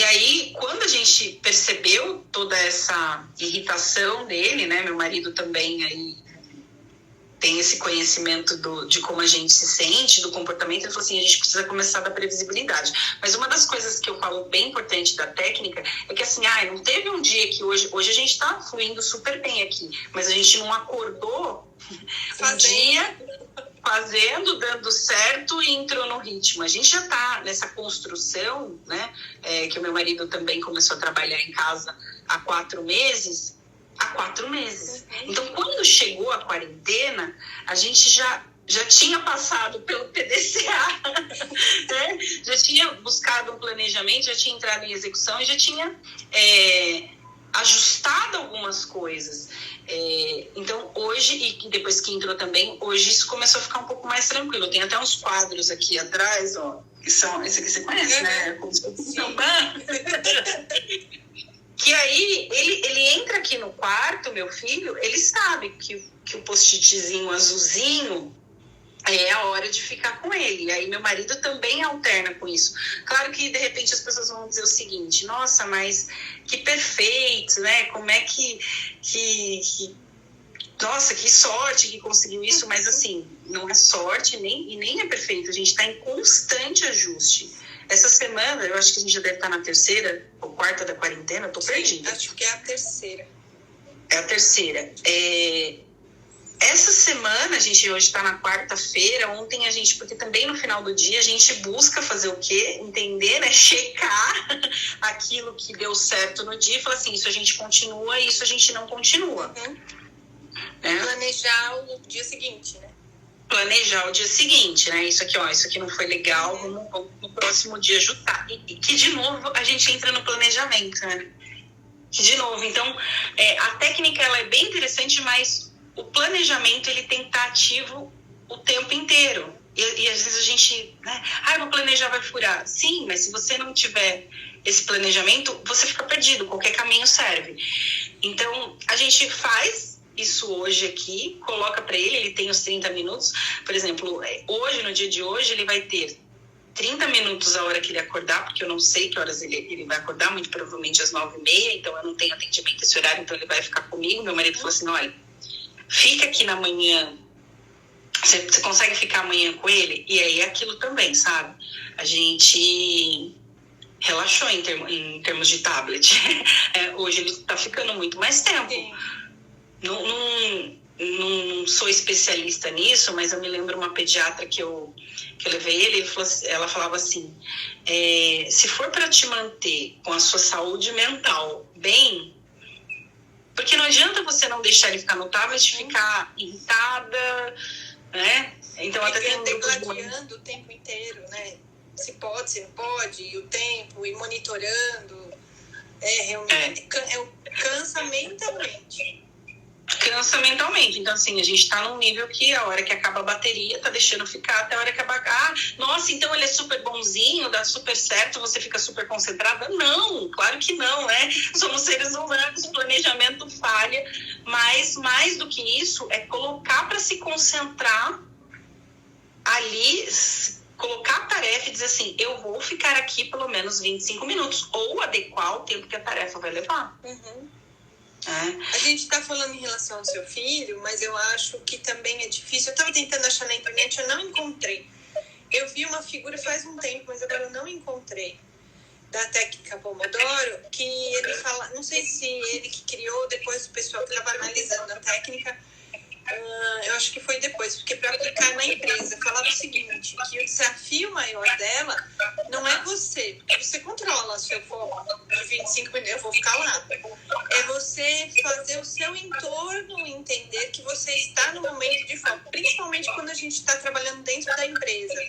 aí, quando a gente percebeu toda essa irritação dele, né? Meu marido também aí tem esse conhecimento de como a gente se sente, do comportamento, ele falou assim, a gente precisa começar a dar previsibilidade. Mas uma das coisas que eu falo bem importante da técnica é que assim, não teve um dia que hoje a gente tá fluindo super bem aqui, mas a gente não acordou um dia fazendo, dando certo e entrou no ritmo. A gente já tá nessa construção, né, que o meu marido também começou a trabalhar em casa há 4 meses, Então, quando chegou a quarentena, a gente já tinha passado pelo PDCA, né? Já tinha buscado um planejamento, já tinha entrado em execução e já tinha ajustado algumas coisas. Então, hoje, e depois que entrou também, hoje isso começou a ficar um pouco mais tranquilo. Tem até uns quadros aqui atrás, ó, que são, esse aqui você conhece, né? Como se fosse um que aí, ele entra aqui no quarto, meu filho, ele sabe que o post-itzinho azulzinho é a hora de ficar com ele. E aí meu marido também alterna com isso. Claro que, de repente, as pessoas vão dizer o seguinte, nossa, mas que perfeito, né? Como é que nossa, que sorte que conseguiu isso. Mas, assim, não é sorte e nem é perfeito. A gente está em constante ajuste. Essa semana, eu acho que a gente já deve estar na 3ª ou 4ª da quarentena, eu tô perdida. Acho que é a 3ª. É a 3ª. Essa semana, a gente hoje está na quarta-feira, ontem a gente, porque também no final do dia a gente busca fazer o quê? Entender, né? Checar aquilo que deu certo no dia e falar assim, isso a gente continua, isso a gente não continua. Planejar o dia seguinte, né? Planejar o dia seguinte, né? Isso aqui não foi legal, vamos no próximo dia ajustar. E que, de novo, a gente entra no planejamento, né? Que, de novo, então, a técnica, ela é bem interessante, mas o planejamento, ele tem que estar ativo o tempo inteiro. E às vezes a gente, né? Eu vou planejar, vai furar. Sim, mas se você não tiver esse planejamento, você fica perdido, qualquer caminho serve. Então, a gente faz isso hoje aqui, coloca para ele tem os 30 minutos. Por exemplo, hoje, no dia de hoje, ele vai ter 30 minutos a hora que ele acordar, porque eu não sei que horas ele vai acordar, muito provavelmente às 9h30, então eu não tenho atendimento esse horário, então ele vai ficar comigo. Meu marido falou assim, olha, fica aqui na manhã, você consegue ficar amanhã com ele? E aí é aquilo também, sabe? A gente relaxou em termos de tablet. Hoje ele tá ficando muito mais tempo. Sim. Não sou especialista nisso, mas eu me lembro uma pediatra que eu levei ele, ela falava assim, se for para te manter com a sua saúde mental bem, porque não adianta você não deixar ele ficar no tablet, ficar irritada, né? Então até tem degladiando o tempo inteiro, né? Se pode, se não pode, e o tempo, e monitorando, realmente cansa mentalmente. Cansa mentalmente. Então, assim, a gente tá num nível que a hora que acaba a bateria, tá deixando ficar até a hora que acabar. Nossa, então ele é super bonzinho, dá super certo, você fica super concentrada? Não, claro que não, né? Somos seres humanos, o planejamento falha, mas mais do que isso, é colocar para se concentrar ali, colocar a tarefa e dizer assim, eu vou ficar aqui pelo menos 25 minutos, ou adequar o tempo que a tarefa vai levar. A gente está falando em relação ao seu filho, mas eu acho que também é difícil. Eu estava tentando achar na internet, eu não encontrei. Eu vi uma figura faz um tempo, mas agora eu não encontrei, da técnica Pomodoro, que ele fala, não sei se ele que criou, depois o pessoal que estava analisando a técnica, eu acho que foi depois, porque para aplicar na empresa, falava o seguinte, que o desafio maior dela não é você, porque você controla seu foco de 25 minutos, eu vou ficar lá. É você fazer o seu entorno entender que você está no momento de foco, principalmente quando a gente está trabalhando dentro da empresa.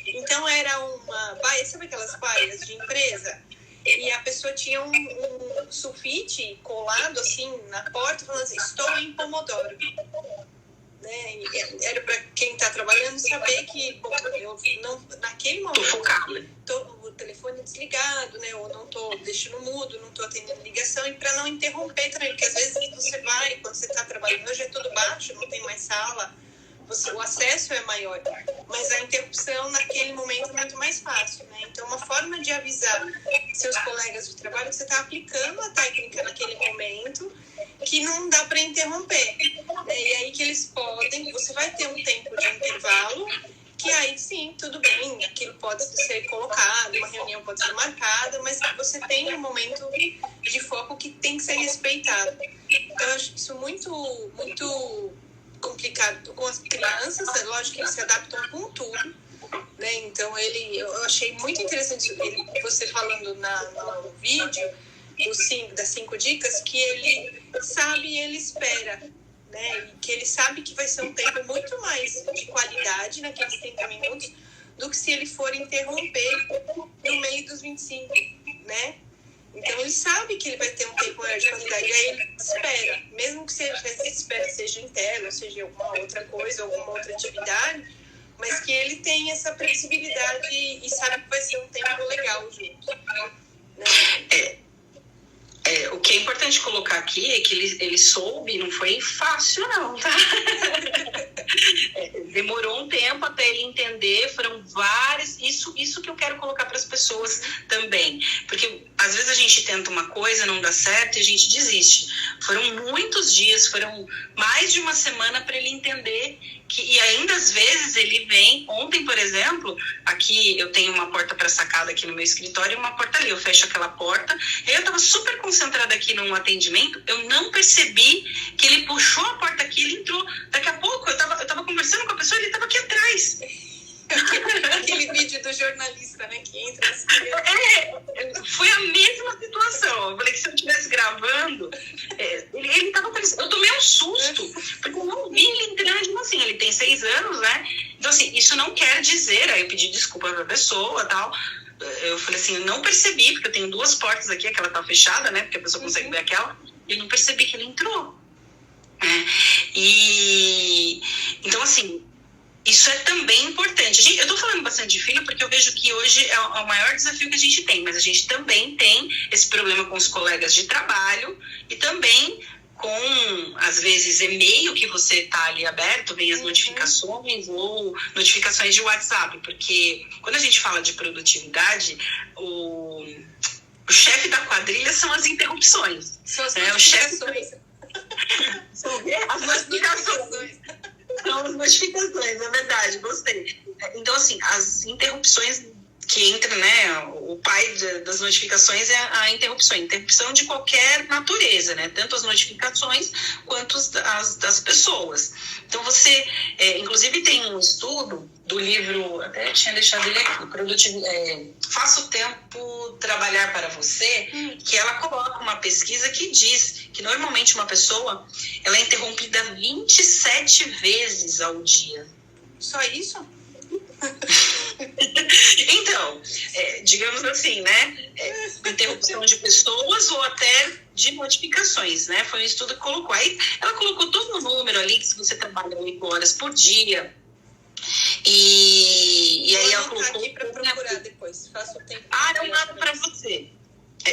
Então era uma baia, sabe aquelas baias de empresa? E a pessoa tinha um sulfite colado assim na porta, falando assim, estou em Pomodoro. Né? E era para quem está trabalhando saber que, bom, eu não, naquele momento o telefone desligado, né? Ou não estou deixando mudo, não estou atendendo ligação, e para não interromper também, porque às vezes você vai, quando você está trabalhando, hoje é tudo baixo, não tem mais sala o acesso é maior, mas a interrupção naquele momento é muito mais fácil, né? Então, uma forma de avisar seus colegas de trabalho que você está aplicando a técnica naquele momento, que não dá para interromper, né? E aí que eles podem, você vai ter um tempo de intervalo, que aí sim, tudo bem, aquilo pode ser colocado, uma reunião pode ser marcada, mas você tem um momento de foco que tem que ser respeitado. Então, eu acho isso muito complicado com as crianças, é lógico que eles se adaptam com tudo, né? Então, eu achei muito interessante você falando no vídeo das 5 dicas, que ele sabe e ele espera, né? E que ele sabe que vai ser um tempo muito mais de qualidade naqueles 30 minutos do que se ele for interromper no meio dos 25, né? Então, ele sabe que ele vai ter um tempo maior de qualidade, e aí ele espera, mesmo que essa espera seja interna, seja alguma outra coisa, alguma outra atividade, mas que ele tem essa flexibilidade e sabe que vai ser um tempo legal junto, né? O que é importante colocar aqui é que ele soube, não foi fácil não, tá? Demorou um tempo até ele entender, foram várias, isso que eu quero colocar para as pessoas também, porque às vezes a gente tenta uma coisa, não dá certo e a gente desiste. Foram muitos dias, foram mais de uma semana para ele entender e ainda às vezes ele vem, ontem por exemplo, aqui eu tenho uma porta para sacada aqui no meu escritório e uma porta ali, eu fecho aquela porta, eu estava super concentrada aqui num atendimento, eu não percebi que ele puxou a porta aqui, ele entrou, daqui a pouco eu tava conversando com a pessoa, ele estava aqui atrás. Aquele vídeo do jornalista, né, que entra assim. Foi a mesma situação. Eu falei que se eu estivesse gravando, ele tava aparecendo. Eu tomei um susto, porque eu não vi ele entrando assim. Ele tem 6 anos, né? Então, assim, isso não quer dizer. Aí eu pedi desculpa pra pessoa e tal. Eu falei assim, eu não percebi, porque eu tenho 2 portas aqui, aquela tá fechada, né? Porque a pessoa consegue ver aquela. E eu não percebi que ele entrou. Então, assim, isso é também importante. Eu tô falando bastante de filho porque eu vejo que hoje é o maior desafio que a gente tem, mas a gente também tem esse problema com os colegas de trabalho e também com, às vezes, e-mail que você tá ali aberto, vem as notificações ou notificações de WhatsApp, porque quando a gente fala de produtividade, o chefe da quadrilha são as interrupções. São as notificações. As notificações. São as notificações, é verdade, gostei. Então, assim, as interrupções que entram, né? O pai das notificações é a interrupção de qualquer natureza, né? Tanto as notificações quanto as das pessoas. Então, você, inclusive, tem um estudo do livro, até tinha deixado ele aqui, Faça o Tempo Trabalhar para Você, que ela coloca uma pesquisa que diz que normalmente uma pessoa ela é interrompida 27 vezes ao dia. Só isso? Então, digamos assim, né? Interrupção de pessoas ou até de notificações, né? Foi um estudo que colocou. Aí ela colocou todo o número ali, que se você trabalha 8 horas por dia. E aí ela colocou. Aqui para procurar depois. Faço o tempo. Eu mando para você.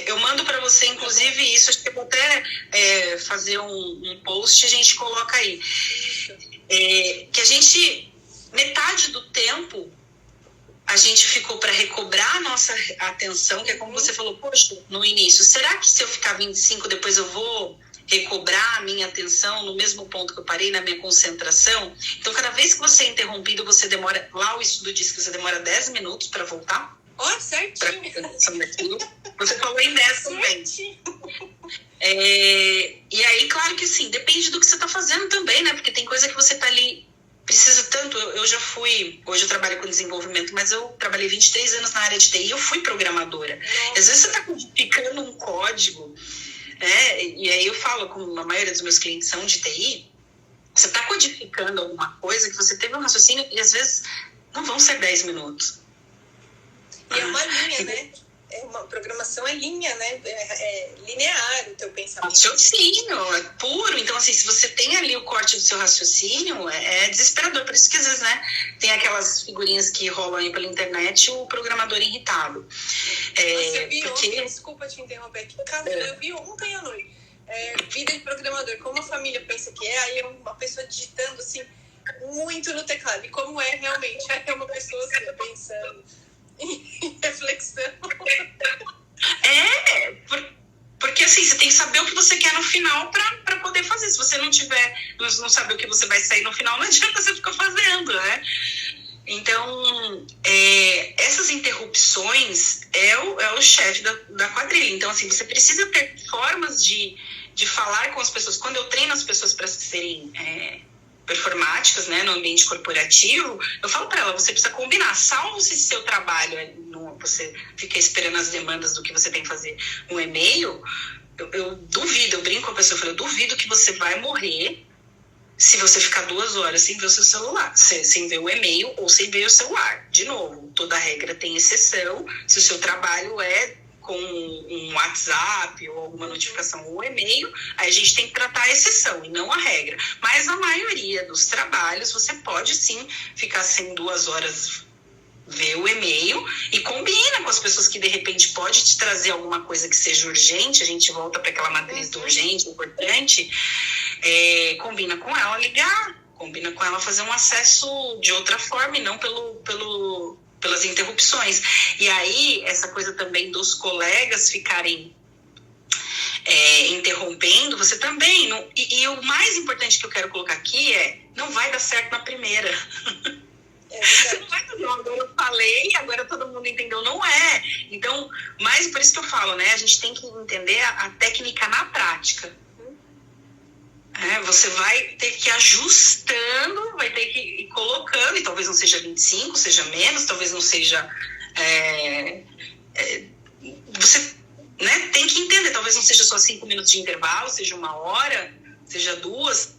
Eu mando para você, inclusive, isso. Acho que eu vou até fazer um post e a gente coloca aí. Que a gente. Metade do tempo a gente ficou para recobrar a nossa atenção, que é como você falou, poxa, no início, será que se eu ficar 25 depois eu vou recobrar a minha atenção no mesmo ponto que eu parei, na minha concentração? Então, cada vez que você é interrompido, você demora, lá o estudo diz que você demora 10 minutos para voltar. Certinho. Você falou em 10 também. E aí, claro que sim, depende do que você está fazendo também, né? Porque tem coisa que você está ali, precisa tanto. Eu já fui, hoje eu trabalho com desenvolvimento, mas eu trabalhei 23 anos na área de TI, eu fui programadora. Nossa. Às vezes você está codificando um código, né? E aí eu falo, como a maioria dos meus clientes são de TI, você está codificando alguma coisa que você teve um raciocínio e às vezes não vão ser 10 minutos. E é uma linha, né? Uma programação é linha, né? É linear o teu pensamento. Raciocínio, é puro. Então, assim, se você tem ali o corte do seu raciocínio, é desesperador. Por isso que, às vezes, né, tem aquelas figurinhas que rolam aí pela internet, o programador irritado. Eu vi ontem, desculpa te interromper aqui, eu vi ontem à noite, vida de programador, como a família pensa que é, aí uma pessoa digitando assim, muito no teclado. E como é realmente, é uma pessoa assim, pensando em reflexão. Porque assim, você tem que saber o que você quer no final para poder fazer. Se você não não saber o que você vai sair no final, não adianta você ficar fazendo, né? Então, essas interrupções é o chefe da quadrilha. Então, assim, você precisa ter formas de falar com as pessoas. Quando eu treino as pessoas para serem performáticas, né, no ambiente corporativo, eu falo para ela, você precisa combinar. Salvo se seu trabalho, você fica esperando as demandas do que você tem que fazer um e-mail, eu duvido, eu brinco com a pessoa, eu duvido que você vai morrer se você ficar 2 horas sem ver o seu celular, sem ver o e-mail ou sem ver o celular. De novo, toda regra tem exceção. Se o seu trabalho é com um WhatsApp ou alguma notificação ou e-mail, aí a gente tem que tratar a exceção e não a regra. Mas a maioria dos trabalhos, você pode sim ficar sem 2 horas ver o e-mail e combina com as pessoas que de repente pode te trazer alguma coisa que seja urgente. A gente volta para aquela matriz do urgente, importante. Combina com ela ligar, combina com ela fazer um acesso de outra forma e não pelas interrupções. E aí, essa coisa também dos colegas ficarem interrompendo, você também... E o mais importante que eu quero colocar aqui não vai dar certo na primeira. Você não vai fazer, agora eu falei, agora todo mundo entendeu, não é. Então, mas por isso que eu falo, né? A gente tem que entender a técnica na prática. Você vai ter que ir ajustando, vai ter que ir colocando, e talvez não seja 25, seja menos, talvez não seja... você, né, tem que entender, talvez não seja só 5 minutos de intervalo, seja 1 hora, seja 2.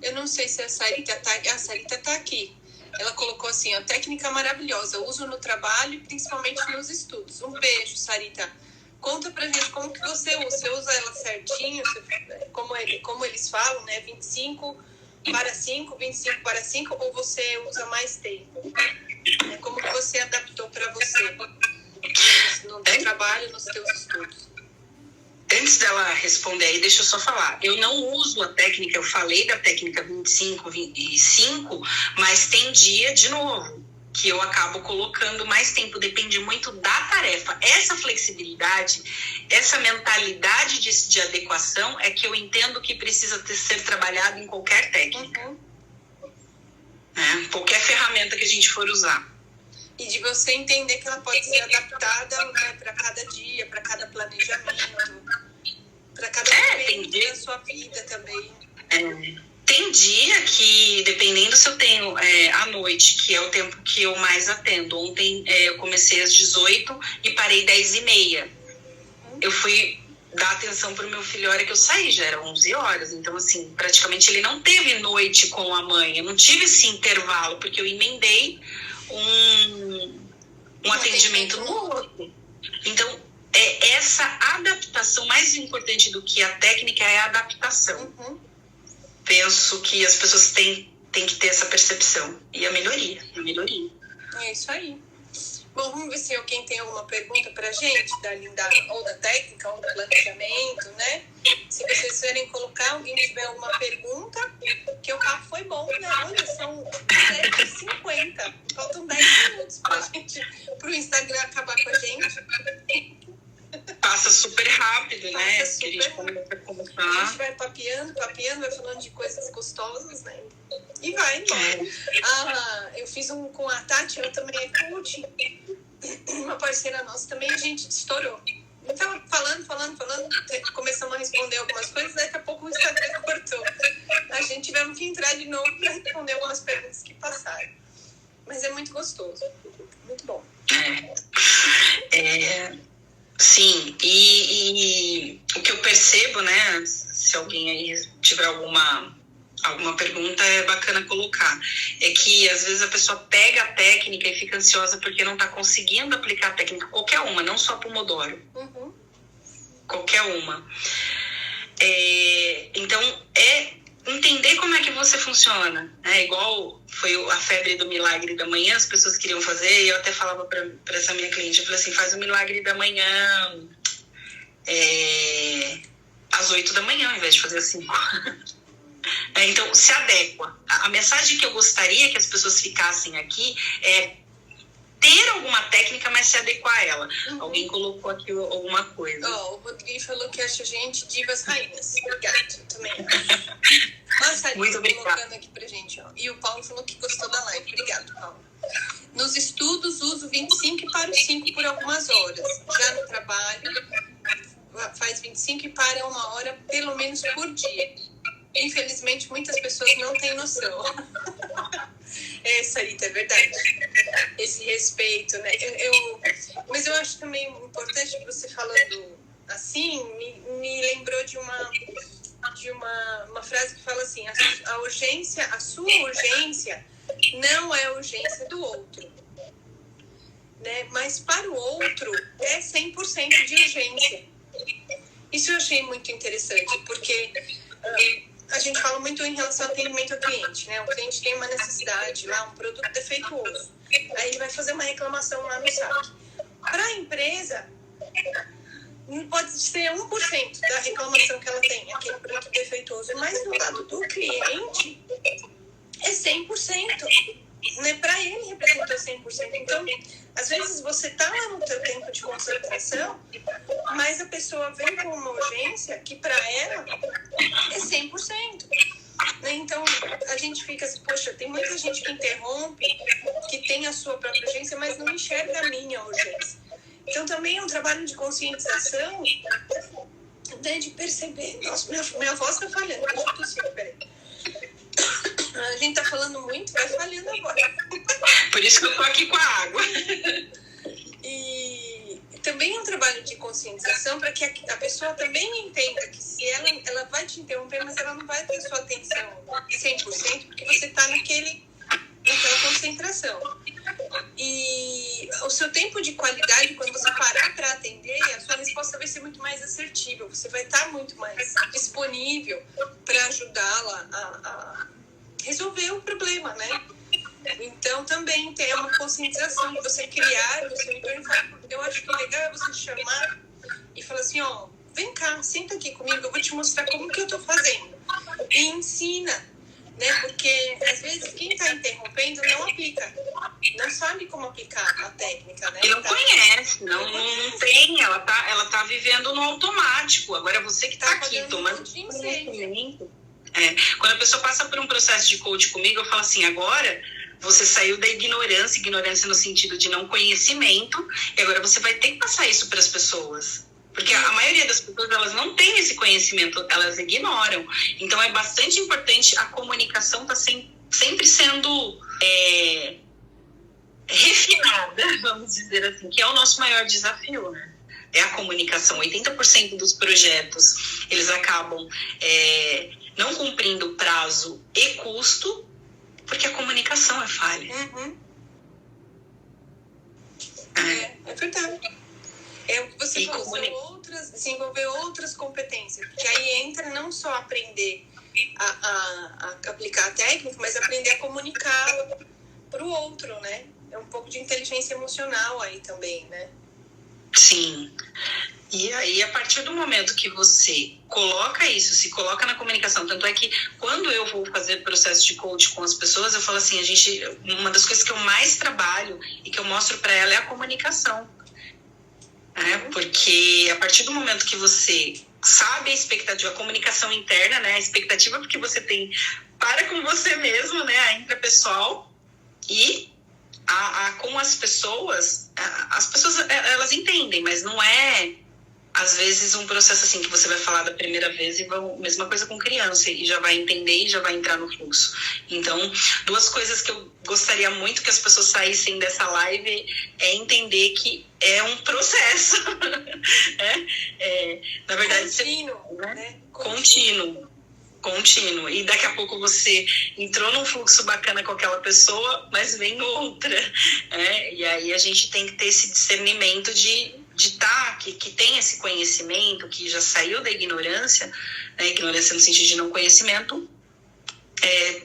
Eu não sei se a Sarita tá aqui. Ela colocou assim, técnica maravilhosa, uso no trabalho e principalmente nos estudos. Um beijo, Sarita. Conta pra gente como que você usa. Você usa ela certinho, como eles falam, né? 25 para 5, 25 para 5, ou você usa mais tempo? Como que você adaptou para você no teu trabalho, nos teus estudos? Antes dela responder aí, deixa eu só falar. Eu não uso a técnica, eu falei da técnica 25 e 5, mas tem dia, de novo, que eu acabo colocando mais tempo, depende muito da tarefa. Essa flexibilidade, essa mentalidade de adequação é que eu entendo que precisa ser trabalhado em qualquer técnica. Qualquer ferramenta que a gente for usar. E de você entender que ela pode ser adaptada, né, para cada dia, para cada planejamento, para cada momento da sua vida também. Tem dia que, dependendo se eu tenho à noite, que é o tempo que eu mais atendo. Ontem eu comecei às 18 e parei 10h30. Eu fui dar atenção para o meu filho a hora que eu saí, já era 11 horas. Então, assim, praticamente ele não teve noite com a mãe. Eu não tive esse intervalo, porque eu emendei um atendimento no outro. Então, essa adaptação, mais importante do que a técnica, é a adaptação. Penso que as pessoas têm que ter essa percepção. E a melhoria. É isso aí. Bom, vamos ver se alguém tem alguma pergunta pra gente, ou da técnica, ou do planejamento, né? Se vocês querem colocar, alguém tiver alguma pergunta, que o papo foi bom, né? Olha, são 10h50. Faltam 10 minutos pro Instagram acabar com a gente. Passa super rápido, né? A gente vai papeando, vai falando de coisas gostosas, né? E vai embora. Eu fiz um com a Tati, ela também é coach, uma parceira nossa também, a gente estourou. Então, falando, começamos a responder algumas coisas, daqui a pouco o Instagram cortou. A gente tivemos que entrar de novo para responder algumas perguntas que passaram. Mas é muito gostoso, muito bom. Sim, e o que eu percebo, né, se alguém aí tiver alguma pergunta, é bacana colocar, é que às vezes a pessoa pega a técnica e fica ansiosa porque não está conseguindo aplicar a técnica, qualquer uma, não só Pomodoro, qualquer uma. Então, entender como é que você funciona, né? Igual foi a febre do milagre da manhã, as pessoas queriam fazer, e eu até falava para essa minha cliente, eu falei assim, faz o milagre da manhã às 8 da manhã, ao invés de fazer às 5. Então, se adequa. A mensagem que eu gostaria que as pessoas ficassem aqui é ter alguma técnica, mas se adequar a ela. Alguém colocou aqui alguma coisa. O Rodrigo falou que acha a gente divas rainhas. Obrigado, eu também acho. Nossa, muito obrigada. Colocando aqui pra gente, ó. E o Paulo falou que gostou da live. Obrigado, Paulo. Nos estudos, uso 25 e paro 5 por algumas horas. Já no trabalho, faz 25 e para 1 hora, pelo menos por dia. Infelizmente, muitas pessoas não têm noção. Isso aí, é verdade. Esse respeito, né? Mas eu acho também importante que você falando assim, me lembrou de uma frase que fala assim: a urgência, a sua urgência não é a urgência do outro, né? Mas para o outro é 100% de urgência. Isso eu achei muito interessante, porque a gente fala muito em relação ao atendimento ao cliente, né? O cliente tem uma necessidade lá, um produto defeituoso. Aí ele vai fazer uma reclamação lá no saque. Para a empresa, pode ser 1% da reclamação que ela tem, aquele produto defeituoso. Mas do lado do cliente, é 100%. Né? Para ele representou 100%. Então, às vezes você está lá no seu tempo de concentração, mas a pessoa vem com uma urgência que para ela é 100%. Né? Então, a gente fica assim, poxa, tem muita gente que interrompe, que tem a sua própria urgência, mas não enxerga a minha urgência. Então, também é um trabalho de conscientização, né, de perceber. Nossa, minha voz está falhando, deixa eu tossir, peraí. A gente tá falando muito, vai falhando agora. Por isso que eu tô aqui com a água. E também é um trabalho de conscientização para que a pessoa também entenda que se ela vai te interromper, mas ela não vai ter sua atenção 100%, porque você tá naquela concentração. E o seu tempo de qualidade, quando você parar para atender, a sua resposta vai ser muito mais assertiva. Você vai estar muito mais disponível para ajudá-la a resolver o problema, né? Então, também tem uma conscientização de você criar no seu entorno. Eu acho que o legal é você chamar e falar assim, ó, vem cá, senta aqui comigo, eu vou te mostrar como que eu tô fazendo. E ensina, né? Porque, às vezes, quem tá interrompendo não aplica, não sabe como aplicar a técnica, né? E não conhece, não tem, ela tá vivendo no automático. Agora, você que tá aqui tomando conhecimento. Quando a pessoa passa por um processo de coach comigo, eu falo assim, agora você saiu da ignorância no sentido de não conhecimento, e agora você vai ter que passar isso para as pessoas. Porque a maioria das pessoas, elas não têm esse conhecimento, elas ignoram. Então, é bastante importante, a comunicação tá sempre sendo refinada, vamos dizer assim, que é o nosso maior desafio, né? É a comunicação. 80% dos projetos, eles acabam não cumprindo prazo e custo, porque a comunicação é falha. Uhum. É verdade. É o que você falou, desenvolver outras competências. Porque aí entra não só aprender a aplicar a técnica, mas aprender a comunicar para o outro, né? É um pouco de inteligência emocional aí também, né? Sim. E aí, a partir do momento que você coloca isso, se coloca na comunicação, tanto é que quando eu vou fazer processo de coach com as pessoas, eu falo assim, uma das coisas que eu mais trabalho e que eu mostro para ela é a comunicação. Porque a partir do momento que você sabe a expectativa, a comunicação interna, né, a expectativa que você tem para com você mesmo, né, a intrapessoal, e com as pessoas elas entendem, mas não é às vezes um processo assim que você vai falar da primeira vez e mesma coisa com criança, e já vai entender e já vai entrar no fluxo. Então, 2 coisas que eu gostaria muito que as pessoas saíssem dessa live é entender que é um processo. Na verdade, contínuo. E daqui a pouco você entrou num fluxo bacana com aquela pessoa, mas vem outra. E aí a gente tem que ter esse discernimento que tem esse conhecimento, que já saiu da ignorância, né? Ignorância no sentido de não conhecimento,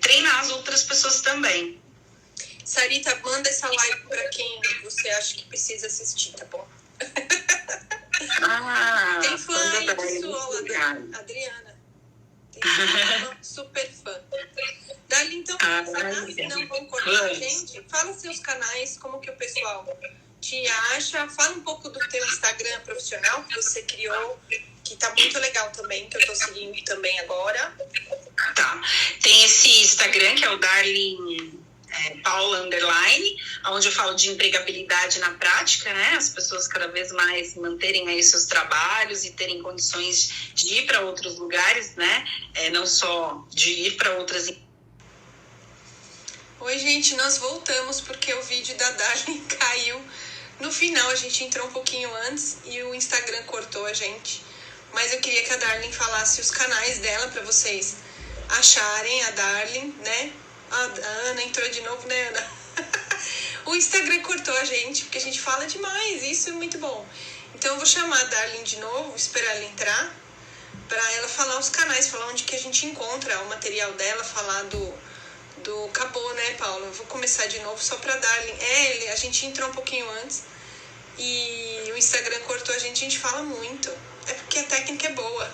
treinar as outras pessoas também. Sarita, manda essa live para quem você acha que precisa assistir, tá bom? Tem fã aí de Sola, Adriana. Tem Uma super fã. Darlene, então, não vão cortar a gente. Fala seus canais, como que o pessoal te acha. Fala um pouco do teu Instagram profissional que você criou, que tá muito legal também, que eu tô seguindo também agora. Tá. Tem esse Instagram, que é o Darlene Paula Underline, onde eu falo de empregabilidade na prática, né? As pessoas cada vez mais manterem aí seus trabalhos e terem condições de ir para outros lugares, né? Não só de ir para outras. Oi, gente, nós voltamos porque o vídeo da Darlene caiu. No final, a gente entrou um pouquinho antes e o Instagram cortou a gente. Mas eu queria que a Darlene falasse os canais dela para vocês acharem a Darlene, né? A Ana entrou de novo, né, Ana? O Instagram cortou a gente, porque a gente fala demais, isso é muito bom. Então eu vou chamar a Darlene de novo, esperar ela entrar, para ela falar os canais, falar onde que a gente encontra o material dela, falar do acabou, né, Paula? Eu vou começar de novo só pra Darlene. A gente entrou um pouquinho antes e o Instagram cortou a gente fala muito. É porque a técnica é boa.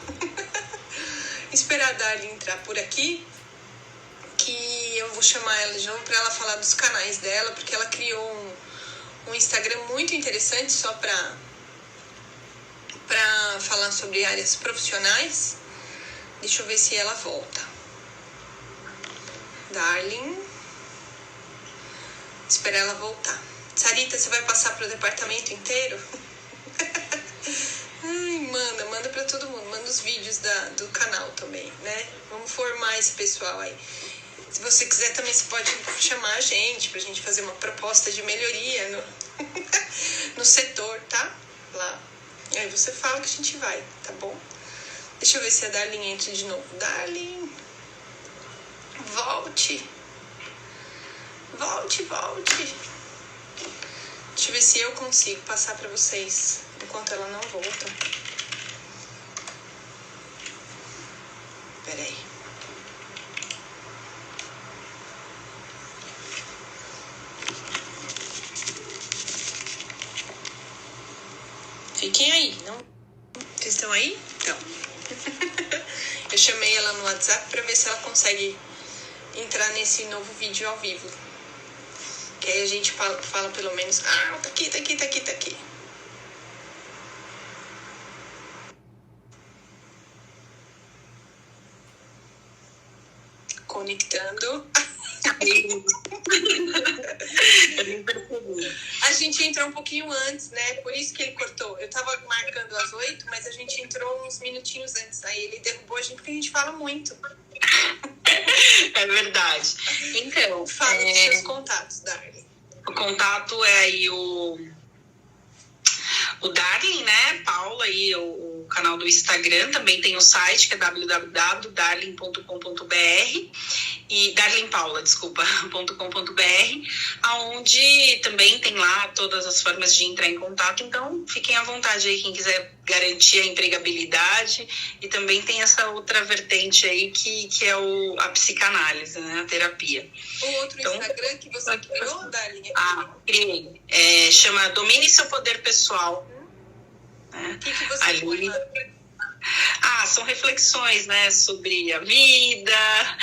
Esperar a Darlene entrar por aqui, que eu vou chamar ela de novo para ela falar dos canais dela, porque ela criou um Instagram muito interessante só para falar sobre áreas profissionais. Deixa eu ver se ela volta. Darlene. Esperar ela voltar. Sarita, você vai passar para o departamento inteiro? Ai, manda para todo mundo. Manda os vídeos do canal também, né? Vamos formar esse pessoal aí. Se você quiser também, você pode chamar a gente pra gente fazer uma proposta de melhoria no setor, tá? Lá. Aí você fala que a gente vai, tá bom? Deixa eu ver se a Darlene entra de novo. Darlene, volte. Volte. Deixa eu ver se eu consigo passar pra vocês enquanto ela não volta. Peraí. Fiquem aí, não? Vocês estão aí? Então. Eu chamei ela no WhatsApp pra ver se ela consegue entrar nesse novo vídeo ao vivo. Que aí a gente fala pelo menos, tá aqui. Conectando. A gente entrou um pouquinho antes, né? Por isso que ele cortou. Eu tava marcando às 8, mas a gente entrou uns minutinhos antes. Aí ele derrubou a gente porque a gente fala muito. É verdade. Então, fala dos seus contatos, Darlene. O contato é aí o Darlene, né? Paula, aí o canal do Instagram. Também tem o site, que é www.darlene.com.br e darlenepaula.com.br, aonde também tem lá todas as formas de entrar em contato. Então, fiquem à vontade aí, quem quiser garantir a empregabilidade. E também tem essa outra vertente aí, que é a psicanálise, né? A terapia. O outro Instagram que você criou, Darlene? Criei. Chama Domine Seu Poder Pessoal. O que você põe lá? São reflexões, né, sobre a vida,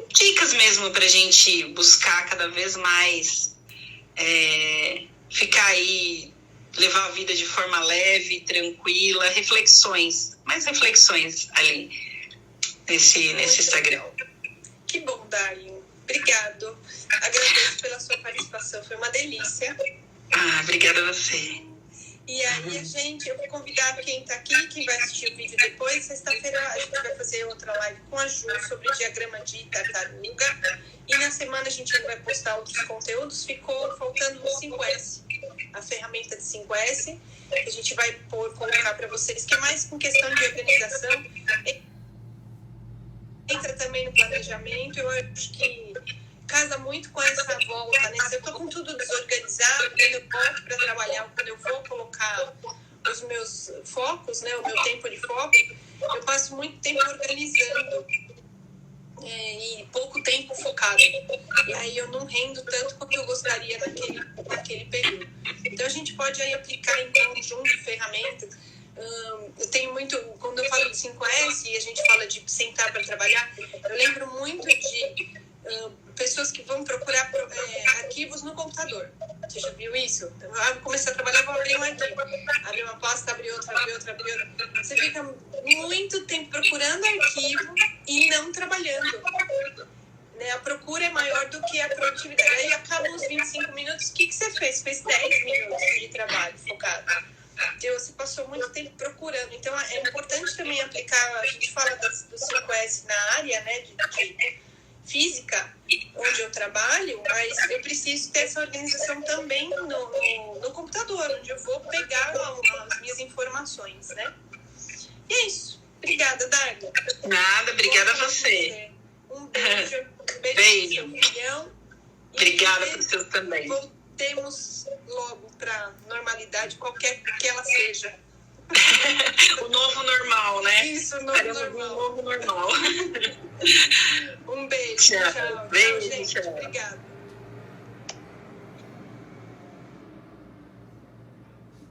dicas mesmo pra gente buscar cada vez mais ficar aí, levar a vida de forma leve, tranquila, mais reflexões ali nesse Instagram. Que bom, Darlene. Obrigado. Agradeço pela sua participação, foi uma delícia. Obrigada a você. E aí, gente, eu vou convidar quem tá aqui, quem vai assistir o vídeo depois. Sexta-feira a gente vai fazer outra live com a Ju sobre diagrama de tartaruga. E na semana a gente vai postar outros conteúdos. Ficou faltando o 5S, a ferramenta de 5S, que a gente vai colocar para vocês, que é mais com questão de organização. Entra também no planejamento. Eu acho que casa muito com essa volta, né? Se eu tô com tudo desorganizado, quando eu volto para trabalhar, quando eu vou colocar os meus focos, né? O meu tempo de foco, eu passo muito tempo organizando e pouco tempo focado. E aí eu não rendo tanto quanto eu gostaria naquele período. Então a gente pode aí aplicar em conjunto ferramentas Eu tenho muito, quando eu falo de 5S e a gente fala de sentar para trabalhar, eu lembro muito de pessoas que vão procurar arquivos no computador. Você já viu isso? Vou começar a trabalhar, vou abrir um arquivo. Abrir uma pasta, abrir outra. Você fica muito tempo procurando arquivo e não trabalhando. Né? A procura é maior do que a produtividade. Aí acabam os 25 minutos, o que você fez? Fez 10 minutos de trabalho focado. Então, você passou muito tempo procurando. Então, é importante também aplicar, a gente fala do 5S na área, né, de física, onde eu trabalho, mas eu preciso ter essa organização também no computador, onde eu vou pegar as minhas informações, né? E é isso. Obrigada, Darla. Nada, obrigada a você. Um beijo. Beijo. Pro seu filhão. Obrigada pro seu também. Voltemos logo para normalidade, qualquer que ela seja. O novo normal, né? Isso, o novo normal. Um beijo. Tchau. Beijo, gente. tchau. Obrigada.